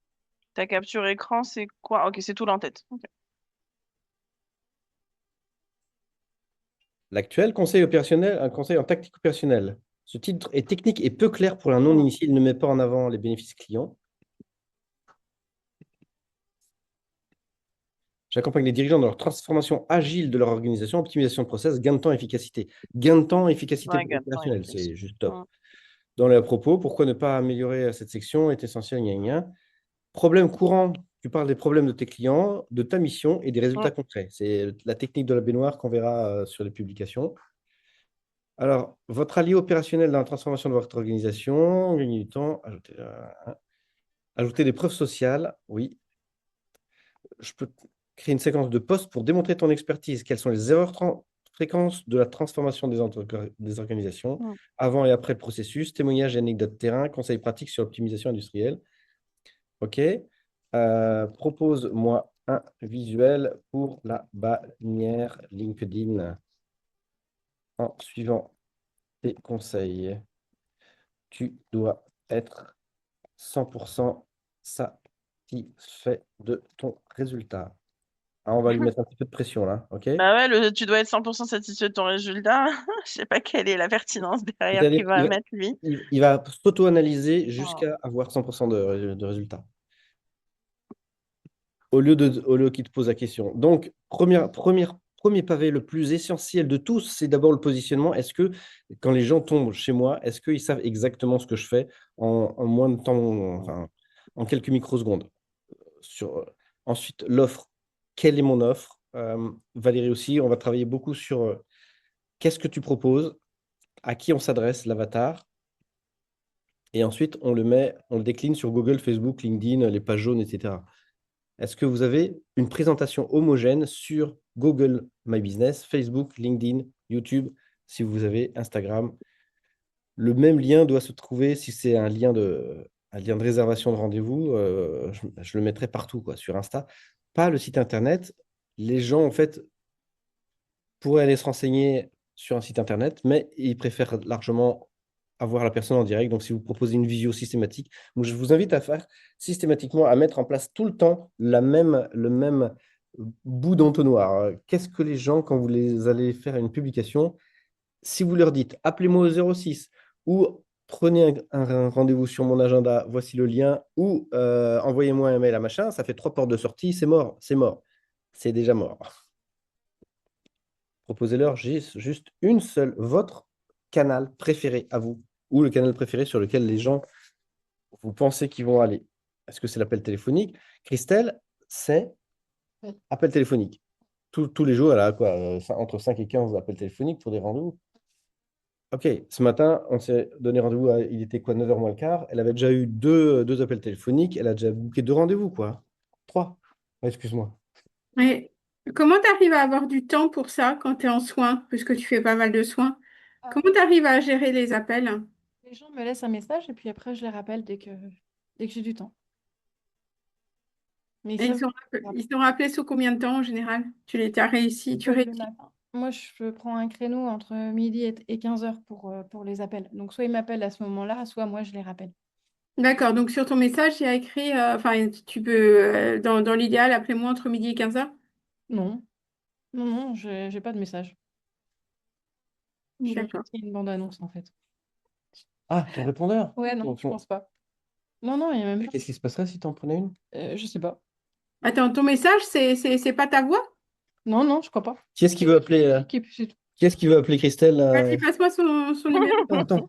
B: Ta capture écran, c'est quoi? Ok, c'est tout l'en-tête. Ok.
D: L'actuel conseil opérationnel, un conseil en tactique opérationnelle. Ce titre est technique et peu clair pour un non-initié. Il ne met pas en avant les bénéfices clients. J'accompagne les dirigeants dans leur transformation agile de leur organisation, optimisation de process, gain de temps, efficacité. Gain de temps, efficacité
B: Ouais, gain de temps
D: opérationnelle,
B: efficace.
D: c'est juste top.
B: Mm.
D: Dans les propos, pourquoi ne pas améliorer cette section est essentiel, gna gna. Problème courant, tu parles des problèmes de tes clients, de ta mission et des résultats concrets. C'est la technique de la baignoire qu'on verra sur les publications. Alors, votre allié opérationnel dans la transformation de votre organisation, gagner du temps, ajouter des preuves sociales, oui. Je peux créer une séquence de posts pour démontrer ton expertise. Quelles sont les erreurs fréquentes de la transformation des organisations,
B: Mm.
D: avant et après le processus, témoignages et anecdotes terrain, conseils pratiques sur l'optimisation industrielle. OK. Propose-moi un visuel pour la bannière LinkedIn en suivant tes conseils. Tu dois être 100% satisfait de ton résultat. Ah, on va lui mettre un petit peu de pression là, OK?
B: Bah ouais, tu dois être 100% satisfait de ton résultat. Je sais pas quelle est la pertinence derrière
D: C'est-à-dire
B: qu'il va mettre lui.
D: il va s'auto-analyser
B: Oh.
D: jusqu'à avoir 100% de résultats. Au lieu qu'il te pose la question. Donc, premier pavé le plus essentiel de tous, c'est d'abord le positionnement. Est-ce que quand les gens tombent chez moi, est-ce qu'ils savent exactement ce que je fais en moins de temps, enfin, en quelques microsecondes? Ensuite, l'offre. Quelle est mon offre? Valérie aussi, on va travailler beaucoup sur qu'est-ce que tu proposes, à qui on s'adresse, l'avatar. Et ensuite, on le décline sur Google, Facebook, LinkedIn, les pages jaunes, etc. Est-ce que vous avez une présentation homogène sur Google My Business, Facebook, LinkedIn, YouTube, si vous avez Instagram? Le même lien doit se trouver, si c'est un lien de réservation de rendez-vous, je le mettrai partout, quoi, sur Insta. Pas le site Internet. Les gens, en fait, pourraient aller se renseigner sur un site Internet, mais ils préfèrent largement avoir la personne en direct. Donc, si vous proposez une visio systématique, donc je vous invite à faire systématiquement, à mettre en place tout le temps le même bout d'entonnoir. Qu'est-ce que les gens, quand vous les allez faire une publication, si vous leur dites appelez-moi au 06 ou prenez un rendez-vous sur mon agenda, voici le lien, ou envoyez-moi un mail à machin, ça fait 3 portes de sortie, c'est mort, c'est mort. C'est déjà mort. Proposez-leur juste une seule, votre canal préféré à vous, ou le canal préféré sur lequel les gens, vous pensez qu'ils vont aller. Est-ce que c'est l'appel téléphonique? Christelle, c'est
A: Oui.
D: appel téléphonique. Tous les jours, elle a quoi, entre 5 et 15 appels téléphoniques pour des rendez-vous. Ok, ce matin, on s'est donné rendez-vous, il était quoi, 9h moins le quart. Elle avait déjà eu deux appels téléphoniques, elle a déjà booké 2 rendez-vous, quoi. 3. Excuse-moi.
F: Et comment tu arrives à avoir du temps pour ça quand tu es en soins, puisque tu fais pas mal de soins? Comment tu arrives à gérer les appels?
A: Les gens me laissent un message et puis après, je les rappelle dès que j'ai du temps. Mais
F: Et
A: ça,
F: ils sont rappelés sous combien de temps en général? T'as réussi, tu
A: le
F: réussis.
A: matin. Moi, je prends un créneau entre midi et 15h pour les appels. Donc, soit ils m'appellent à ce moment-là, soit moi, je les rappelle.
F: D'accord, donc sur ton message, il y a écrit, enfin, tu peux, dans l'idéal, appelez-moi entre midi et 15h.
A: Non, non, j'ai pas de message. J'ai
F: D'accord.
A: une bande-annonce, en fait.
D: Ah, ton répondeur?
A: Ouais, non, je pense pas. Non, non, il y a même pas.
D: Qu'est-ce qui se passerait si tu en prenais une?
A: Je sais pas.
F: Attends, ton message, c'est pas ta voix?
A: Non, non, je crois pas.
D: Qui est-ce qui veut appeler,
A: C'est tout.
D: qui est-ce qui veut appeler Christelle?
F: Vas-y, passe-moi son numéro.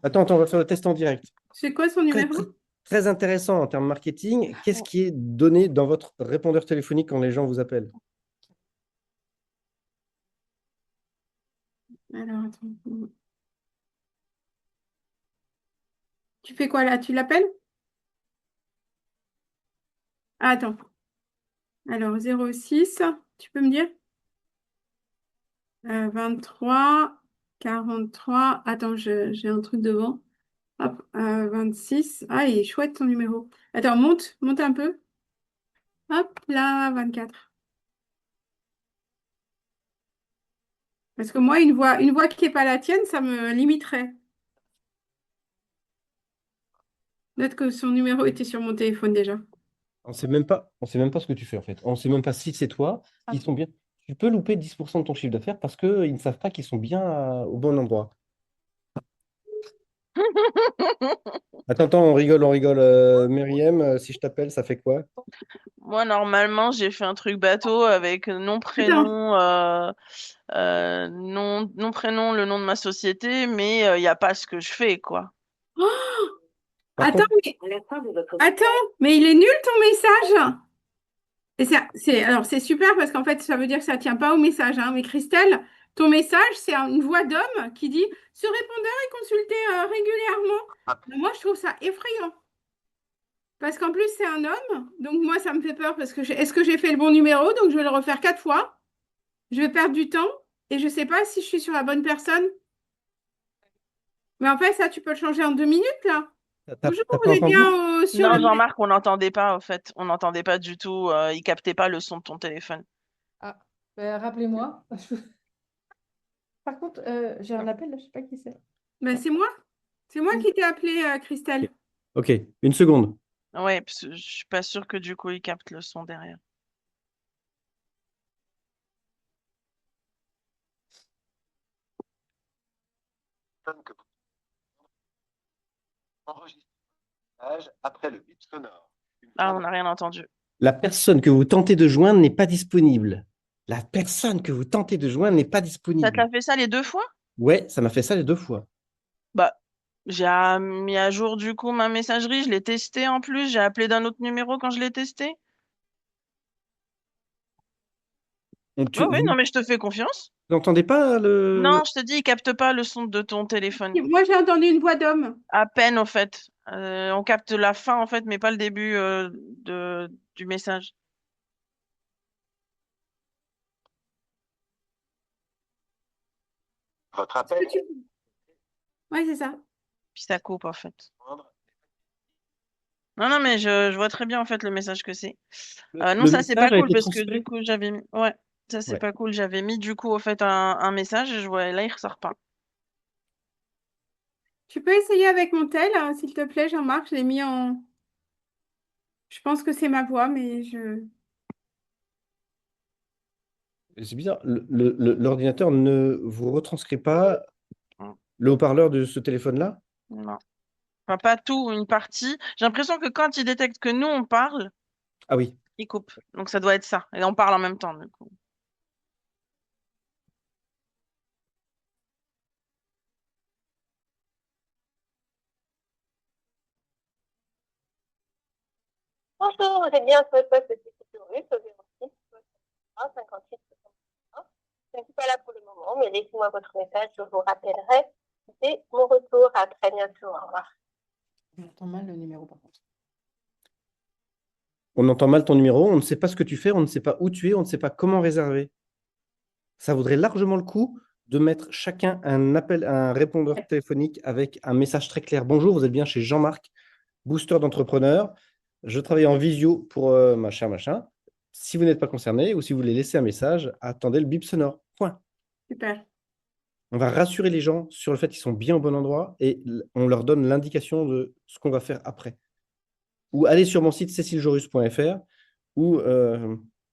D: Attends, on va faire le test en direct.
F: C'est quoi son
D: Très,
F: numéro?
D: très, très intéressant en termes marketing. Qu'est-ce qui est donné dans votre répondeur téléphonique quand les gens vous appellent?
F: Alors, attends. Tu fais quoi là? Tu l'appelles? Ah, attends. Alors, 06, tu peux me dire? 23, 43. Attends, j'ai un truc devant. Hop, 26. Ah, il est chouette ton numéro. Attends, monte un peu. Hop, là, 24. Parce que moi, une voix qui n'est pas la tienne, ça me limiterait. Note que son numéro était sur mon téléphone déjà.
D: On sait même pas ce que tu fais en fait. On sait même pas si c'est toi.
A: Ah.
D: Ils sont bien. Tu peux louper 10% de ton chiffre d'affaires parce qu'ils ne savent pas qu'ils sont bien au bon endroit. Attends, attends, on rigole, on rigole. Myriam, si je t'appelle, ça fait quoi?
B: Moi, normalement, j'ai fait un truc bateau avec nom,
F: Attends,
B: prénom, nom, prénom, le nom de ma société, mais il n'y a pas ce que je fais, quoi.
D: Par
F: attends,
D: contre,
F: attends, mais il est nul ton message. Et alors c'est super parce qu'en fait, ça veut dire que ça tient pas au message, hein. Mais Christelle, ton message, c'est une voix d'homme qui dit ce répondeur est consulté régulièrement. Moi, je trouve ça effrayant. Parce qu'en plus, c'est un homme. Donc moi, ça me fait peur parce que est-ce que j'ai fait le bon numéro? Donc je vais le refaire 4 fois. Je vais perdre du temps et je sais pas si je suis sur la bonne personne. Mais en fait, ça, tu peux le changer en 2 minutes, là. Bonjour,
D: t'as
F: vous
D: pas
F: êtes
D: entendu?
F: bien sur
B: Non,
F: le...
B: Jean-Marc, on n'entendait pas, en fait. On n'entendait pas du tout. Il captait pas le son de ton téléphone.
A: Ah, ben, rappelez-moi. Par contre, j'ai un appel, là, je sais pas qui c'est.
F: Ben, c'est moi. C'est moi qui t'ai appelé, Christelle.
D: Ok, une seconde.
B: Ouais, parce que je suis pas sûre que du coup, il capte le son derrière.
G: Que vous enregistrez après le bip sonore.
B: Ah, on n'a rien entendu.
D: La personne que vous tentez de joindre n'est pas disponible. La personne que vous tentez de joindre n'est pas
B: Ça te
D: disponible.
B: l'a fait ça les 2 fois?
D: Ouais, ça m'a fait ça les 2 fois.
B: Bah, j'ai mis à jour du coup ma messagerie, je l'ai testé en plus, j'ai appelé d'un autre numéro quand je l'ai testé.
D: Donc,
B: Ouais, ouais,
D: vous
B: non, mais je te fais confiance.
D: n'entendez pas
B: Non, je te dis, il capte pas le son de ton téléphone.
F: Moi, j'ai entendu une voix d'homme.
B: À peine, en fait. On capte la fin, en fait, mais pas le début du message.
G: Votre appel est
F: Oui, c'est ça.
B: Puis ça coupe, en fait. Non, non, mais je vois très bien, en fait, le message que c'est. Non,
D: Le
B: ça, c'est pas
D: message a
B: cool,
D: été
B: parce que du
D: transféré.
B: coup, j'avais mis... Ouais, ça, c'est
D: Ouais.
B: pas cool. J'avais mis, du coup, au fait, un message, et je vois, là, il ressort pas.
F: Tu peux essayer avec mon tel, hein, s'il te plaît, Jean-Marc. Je l'ai mis en... Je pense que c'est ma voix, mais je...
D: C'est bizarre, l'ordinateur ne vous retranscrit pas
B: Mm.
D: le haut-parleur de ce téléphone-là?
B: Non. Enfin, pas tout, une partie. J'ai l'impression que quand il détecte que nous, on parle,
D: Ah oui.
B: il coupe. Donc, ça doit être ça. Et on parle en même temps, du coup.
H: Bonjour, vous êtes bien sur le poste de sécurité au 06 58 61. Je ne suis pas là pour le moment, mais laissez-moi votre message, je vous rappellerai dès mon retour. À très bientôt, au revoir.
A: On entend mal le numéro, par contre.
D: On entend mal ton numéro, on ne sait pas ce que tu fais, on ne sait pas où tu es, on ne sait pas comment réserver. Ça vaudrait largement le coup de mettre chacun un appel, un répondeur téléphonique avec un message très clair. Bonjour, vous êtes bien chez Jean-Marc, booster d'entrepreneurs. Je travaille en visio pour machin, machin. Si vous n'êtes pas concerné ou si vous voulez laisser un message, attendez le bip sonore. Point.
F: Super.
D: On va rassurer les gens sur le fait qu'ils sont bien au bon endroit et on leur donne l'indication de ce qu'on va faire après. Ou allez sur mon site céciljorus.fr ou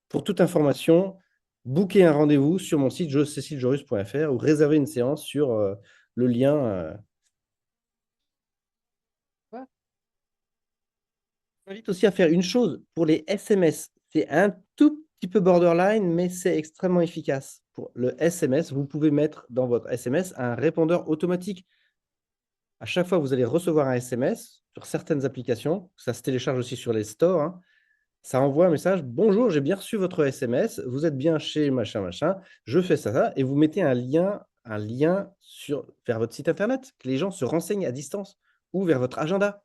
D: pour toute information, booker un rendez-vous sur mon site céciljorus.fr ou réserver une séance sur le lien. Je m'invite aussi à faire une chose pour les SMS. C'est un tout petit peu borderline, mais c'est extrêmement efficace. Pour le SMS, vous pouvez mettre dans votre SMS un répondeur automatique. À chaque fois que vous allez recevoir un SMS sur certaines applications, ça se télécharge aussi sur les stores, hein, ça envoie un message: bonjour, j'ai bien reçu votre SMS, vous êtes bien chez machin, machin, je fais ça, et vous mettez un lien vers votre site internet, que les gens se renseignent à distance, ou vers votre agenda.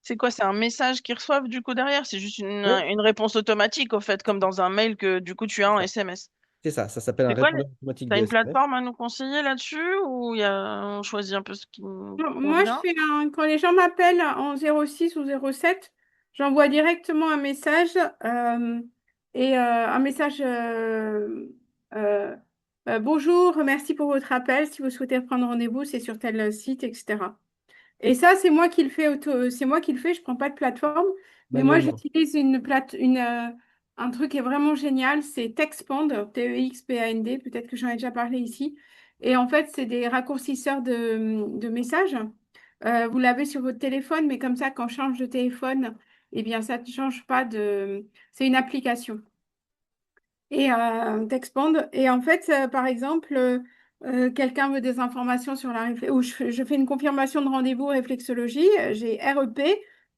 B: C'est quoi? C'est un message qu'ils reçoivent du coup derrière? C'est juste
D: Ouais.
B: une réponse automatique, au fait, comme dans un mail que du coup tu as en SMS.
D: C'est ça s'appelle un
B: C'est quoi?
D: répondeur automatique
B: T'as
D: de
B: une
D: SMS.
B: plateforme à nous conseiller là-dessus ou on choisit un peu ce qui nous
F: Moi,
B: convient?
F: quand les gens m'appellent en 06 ou 07, j'envoie directement un message et un message euh, bonjour, merci pour votre appel. Si vous souhaitez prendre rendez-vous, c'est sur tel site, etc. Et ça, c'est moi qui le fais, c'est moi qui le fais, je prends pas de plateforme. Mais moi,
D: manuellement.
F: j'utilise un truc qui est vraiment génial, c'est Texpand, Texpand, peut-être que j'en ai déjà parlé ici. Et en fait, c'est des raccourcisseurs de messages. Vous l'avez sur votre téléphone, mais comme ça, quand on change de téléphone, eh bien, ça ne change pas de... C'est une application. Et Texpand. Et en fait, par exemple, quelqu'un veut des informations sur ou je fais une confirmation de rendez-vous réflexologie, j'ai REP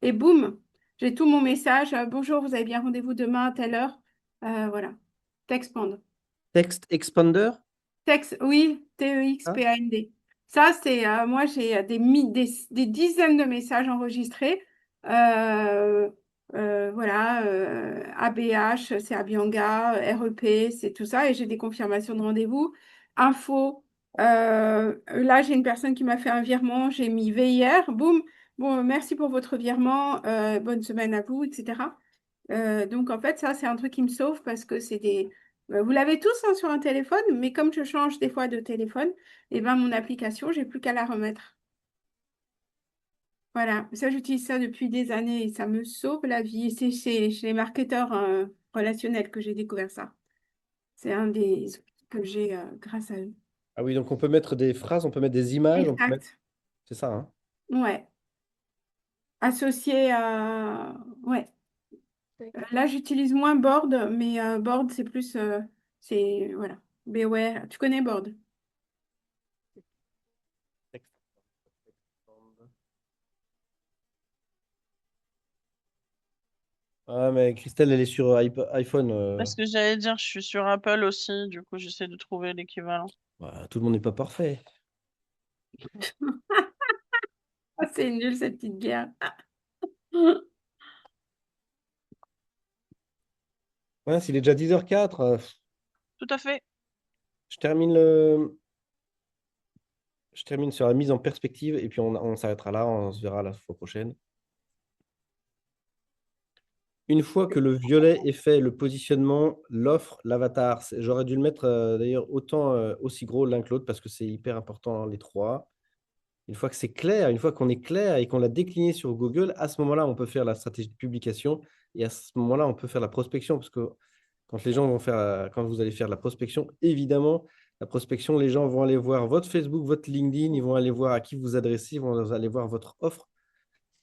F: et boum, j'ai tout mon message. Bonjour, vous avez bien rendez-vous demain à telle heure. Voilà. Texpand.
D: Text Expander?
F: Oui,
D: Ah,
F: Texpand. Ça, c'est moi, j'ai des dizaines de messages enregistrés. Euh, voilà, ABH, c'est Abianga, REP, c'est tout ça. Et j'ai des confirmations de rendez-vous. Info. Là, j'ai une personne qui m'a fait un virement. J'ai mis VIR. Boum. Bon, merci pour votre virement. Bonne semaine à vous, etc. Donc, en fait, ça, c'est un truc qui me sauve parce que c'est des. Vous l'avez tous hein, sur un téléphone, mais comme je change des fois de téléphone, et ben, mon application, j'ai plus qu'à la remettre. Voilà, ça, j'utilise ça depuis des années et ça me sauve la vie. C'est chez les marketeurs relationnels que j'ai découvert ça. C'est un des outils que j'ai grâce à eux.
D: ah oui, donc on peut mettre des phrases, on peut mettre des images, on peut mettre...
F: Exact.
D: C'est ça, hein?
F: Ouais. Associé à. Ouais. Là, j'utilise moins Board, mais Board, c'est plus. C'est. Voilà. Beware. Tu connais Board?
D: Ah, mais Christelle, elle est sur iPhone.
B: Parce que j'allais dire, je suis sur Apple aussi, du coup, j'essaie de trouver l'équivalent.
D: Tout le monde n'est pas parfait.
F: Ah, c'est nul, cette petite bière.
D: Ouais, s'il est déjà 10h04,
B: Tout à fait.
D: je termine je termine sur la mise en perspective et puis on s'arrêtera là, on se verra la fois prochaine. Une fois que le violet est fait, le positionnement, l'offre, l'avatar, j'aurais dû le mettre d'ailleurs autant aussi gros l'un que l'autre parce que c'est hyper important les trois. Une fois que c'est clair, une fois qu'on est clair et qu'on l'a décliné sur Google, à ce moment-là, on peut faire la stratégie de publication et à ce moment-là, on peut faire la prospection parce que quand les gens vont faire, quand vous allez faire la prospection, évidemment, la prospection, les gens vont aller voir votre Facebook, votre LinkedIn, ils vont aller voir à qui vous adressez, ils vont aller voir votre offre.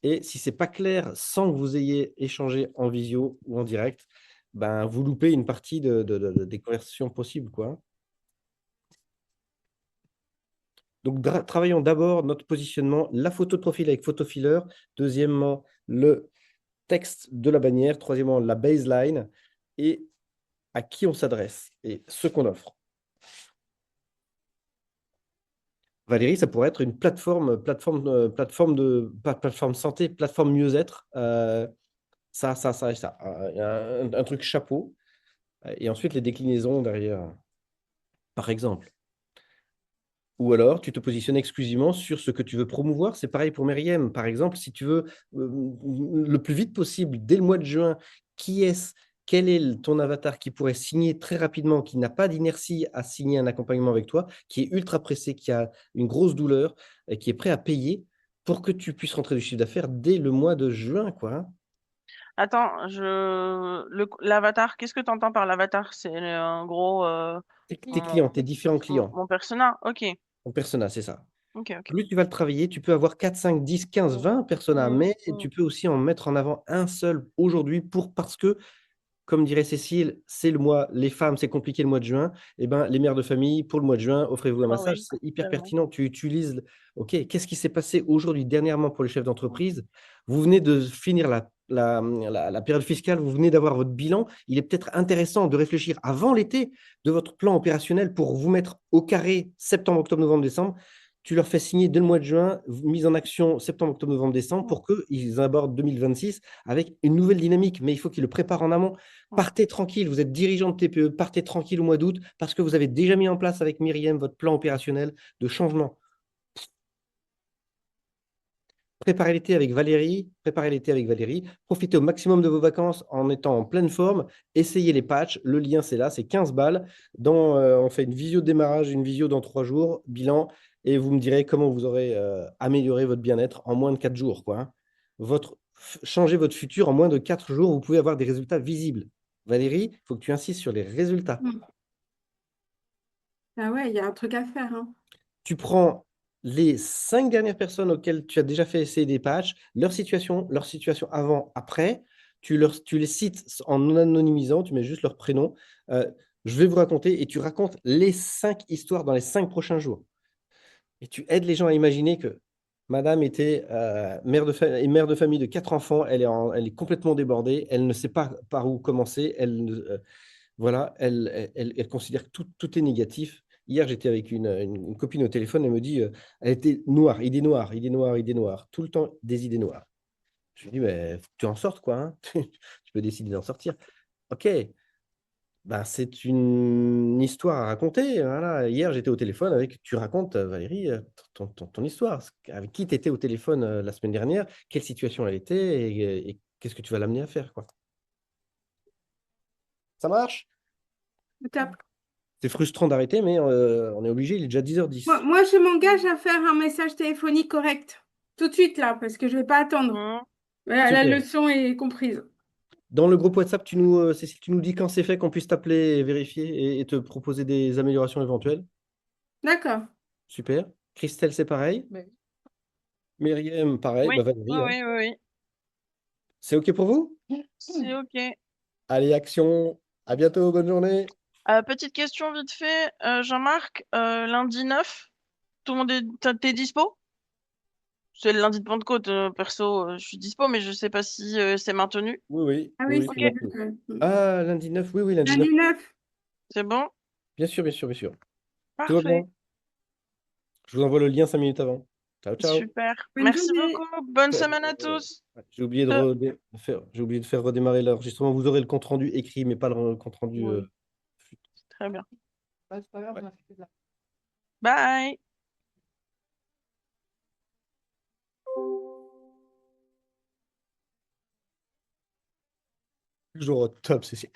D: Et si ce n'est pas clair sans que vous ayez échangé en visio ou en direct, ben, vous loupez une partie des conversations possibles, quoi. Donc, travaillons d'abord notre positionnement, la photo de profil avec photofiller. Deuxièmement, le texte de la bannière. Troisièmement, la baseline et à qui on s'adresse et ce qu'on offre. Valérie, ça pourrait être une plateforme santé, plateforme mieux-être. Ça. Un truc chapeau. Et ensuite, les déclinaisons derrière, par exemple. Ou alors, tu te positionnes exclusivement sur ce que tu veux promouvoir. C'est pareil pour Meriem. Par exemple, si tu veux le plus vite possible, dès le mois de juin, qui est-ce, quel est ton avatar qui pourrait signer très rapidement, qui n'a pas d'inertie à signer un accompagnement avec toi, qui est ultra pressé, qui a une grosse douleur et qui est prêt à payer pour que tu puisses rentrer du chiffre d'affaires dès le mois de juin, quoi, hein.
B: Attends, l'avatar, qu'est-ce que tu entends par l'avatar? C'est un gros
D: Tes clients, tes différents clients,
B: mon persona. Ok,
D: ton persona, c'est ça.
B: ok, ok.
D: Plus tu vas le travailler, tu peux avoir 4, 5, 10, 15, 20 personas, mais
B: Mm.
D: tu peux aussi en mettre en avant un seul aujourd'hui parce que, comme dirait Cécile, c'est le mois, les femmes, c'est compliqué le mois de juin. Eh ben, les mères de famille, pour le mois de juin, offrez-vous un
B: Ah
D: massage.
B: oui,
D: C'est hyper
B: tellement.
D: pertinent. Tu utilises, OK, qu'est-ce qui s'est passé aujourd'hui, dernièrement pour les chefs d'entreprise? Vous venez de finir la période fiscale, vous venez d'avoir votre bilan. Il est peut-être intéressant de réfléchir avant l'été de votre plan opérationnel pour vous mettre au carré septembre, octobre, novembre, décembre. Tu leur fais signer dès le mois de juin, mise en action septembre, octobre, novembre, décembre, pour qu'ils abordent 2026 avec une nouvelle dynamique. Mais il faut qu'ils le préparent en amont. Partez tranquille, vous êtes dirigeant de TPE, partez tranquille au mois d'août parce que vous avez déjà mis en place avec Myriam votre plan opérationnel de changement. Préparez l'été avec Valérie, profitez au maximum de vos vacances en étant en pleine forme, essayez les patchs, le lien c'est là, c'est 15 balles. On fait une visio de démarrage, une visio dans 3 jours, bilan, et vous me direz comment vous aurez amélioré votre bien-être en moins de 4 jours, quoi, hein. Votre changer votre futur en moins de 4 jours. Vous pouvez avoir des résultats visibles. Valérie, il faut que tu insistes sur les résultats.
F: Ah ouais, il y a un truc à faire, hein.
D: Tu prends les 5 dernières personnes auxquelles tu as déjà fait essayer des patchs, leur situation avant, après, tu les cites en anonymisant, tu mets juste leur prénom. Je vais vous raconter et tu racontes les 5 histoires dans les 5 prochains jours. Et tu aides les gens à imaginer que madame était mère de famille de 4 enfants, elle est complètement débordée, elle ne sait pas par où commencer, voilà, elle considère que tout est négatif. Hier, j'étais avec une copine au téléphone, elle me dit, elle était noire, idée noire, idée noire, idée noire, tout le temps des idées noires. Je lui dis, mais faut que tu en sortes, quoi, hein. Tu peux décider d'en sortir. Ok, ben, c'est une histoire à raconter. Voilà. Hier, j'étais au téléphone avec, tu racontes, Valérie, ton histoire. Avec qui tu étais au téléphone la semaine dernière, quelle situation elle était et qu'est-ce que tu vas l'amener à faire, quoi. Ça marche?
F: Top.
D: C'est frustrant d'arrêter, mais on est obligé, il est déjà 10h10.
F: Moi, je m'engage à faire un message téléphonique correct. Tout de suite, là, parce que je ne vais pas attendre.
B: Mhm.
F: Voilà, la
D: Super.
F: leçon est comprise.
D: Dans le groupe WhatsApp, Cécile, tu nous dis quand c'est fait, qu'on puisse t'appeler et vérifier et te proposer des améliorations éventuelles.
F: D'accord.
D: Super. Christelle, c'est pareil.
A: Oui.
D: Myriam, pareil.
B: Oui,
D: Bah, Valérie, hein.
B: oui, oui, oui.
D: C'est OK pour vous?
B: C'est OK.
D: Allez, action. À bientôt. Bonne journée.
B: Petite question vite fait, Jean-Marc, lundi 9, tout le monde t'es dispo? C'est le lundi de Pentecôte, perso, je suis dispo, mais je sais pas si c'est maintenu.
D: Oui, oui.
F: Ah
D: Oui,
F: oui,
D: oui,
F: c'est
D: c'est maintenu. Ah, lundi 9. Oui, oui, lundi 9.
F: lundi 9.
B: C'est bon?
D: Bien sûr, bien sûr, bien sûr. Tout va
B: Parfait.
D: bien. Je vous envoie le lien 5 minutes avant. Ciao, ciao.
B: Super.
F: Bonne
B: Merci
F: journée.
B: beaucoup. Bonne
D: Ouais,
B: semaine à tous.
D: J'ai oublié j'ai oublié de faire redémarrer l'enregistrement. Vous aurez le compte rendu écrit, mais pas le compte rendu.
A: Oui.
B: Très bien.
A: Bah, c'est pas grave,
D: Ouais.
A: on a fait que de la
B: Bye.
D: Toujours au top, Cécile.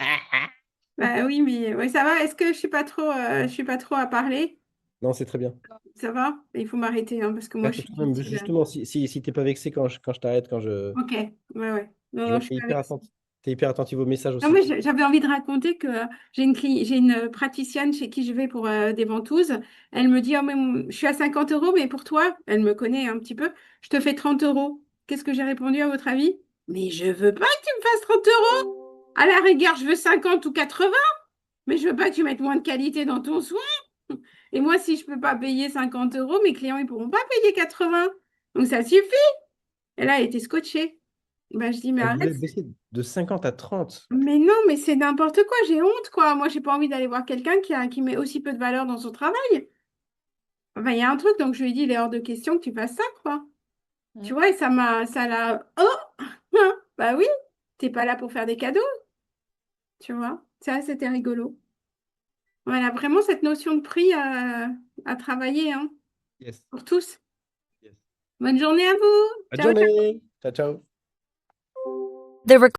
F: Bah oui, mais ouais, ça va. Est-ce que je suis pas trop à parler?
D: Non, c'est très bien.
F: Ça va? Il faut m'arrêter, hein, parce que moi, je suis
D: Tout de même,
F: difficile.
D: justement, si t'es pas vexé quand je t'arrête,
F: Ok, ouais, ouais. Non,
D: je
F: non,
D: vois
F: je
D: que
F: suis pas avec.
D: t'es hyper attentif aux messages
F: Non,
D: aussi.
F: mais j'avais envie de raconter que j'ai une praticienne chez qui je vais pour des ventouses. Elle me dit, oh, mais je suis à 50 euros, mais pour toi, elle me connaît un petit peu, je te fais 30 euros. Qu'est-ce que j'ai répondu à votre avis? Mais je veux pas que tu me fasses 30 euros. À la rigueur, je veux 50 ou 80, mais je veux pas que tu mettes moins de qualité dans ton soin. Et moi, si je peux pas payer 50 euros, mes clients, ils pourront pas payer 80. Donc ça suffit. Et là, elle était scotchée. Ben, je dis, mais
D: Elle
F: arrête.
D: voulait baisser de 50 à 30.
F: Mais non, mais c'est n'importe quoi, j'ai honte, quoi. Moi, j'ai pas envie d'aller voir quelqu'un qui met aussi peu de valeur dans son travail. Enfin, il y a un truc, donc je lui ai dit, il est hors de question que tu fasses ça, quoi. Tu vois, et ça l'a. Oh! Bah oui, t'es pas là pour faire des cadeaux, tu vois. Ça, c'était rigolo. Voilà, vraiment cette notion de prix à travailler, hein,
D: Yes.
F: pour tous.
D: Yes.
F: Bonne journée à vous.
D: Bonne
F: Ciao, ciao.
D: journée. Ciao, ciao.
I: The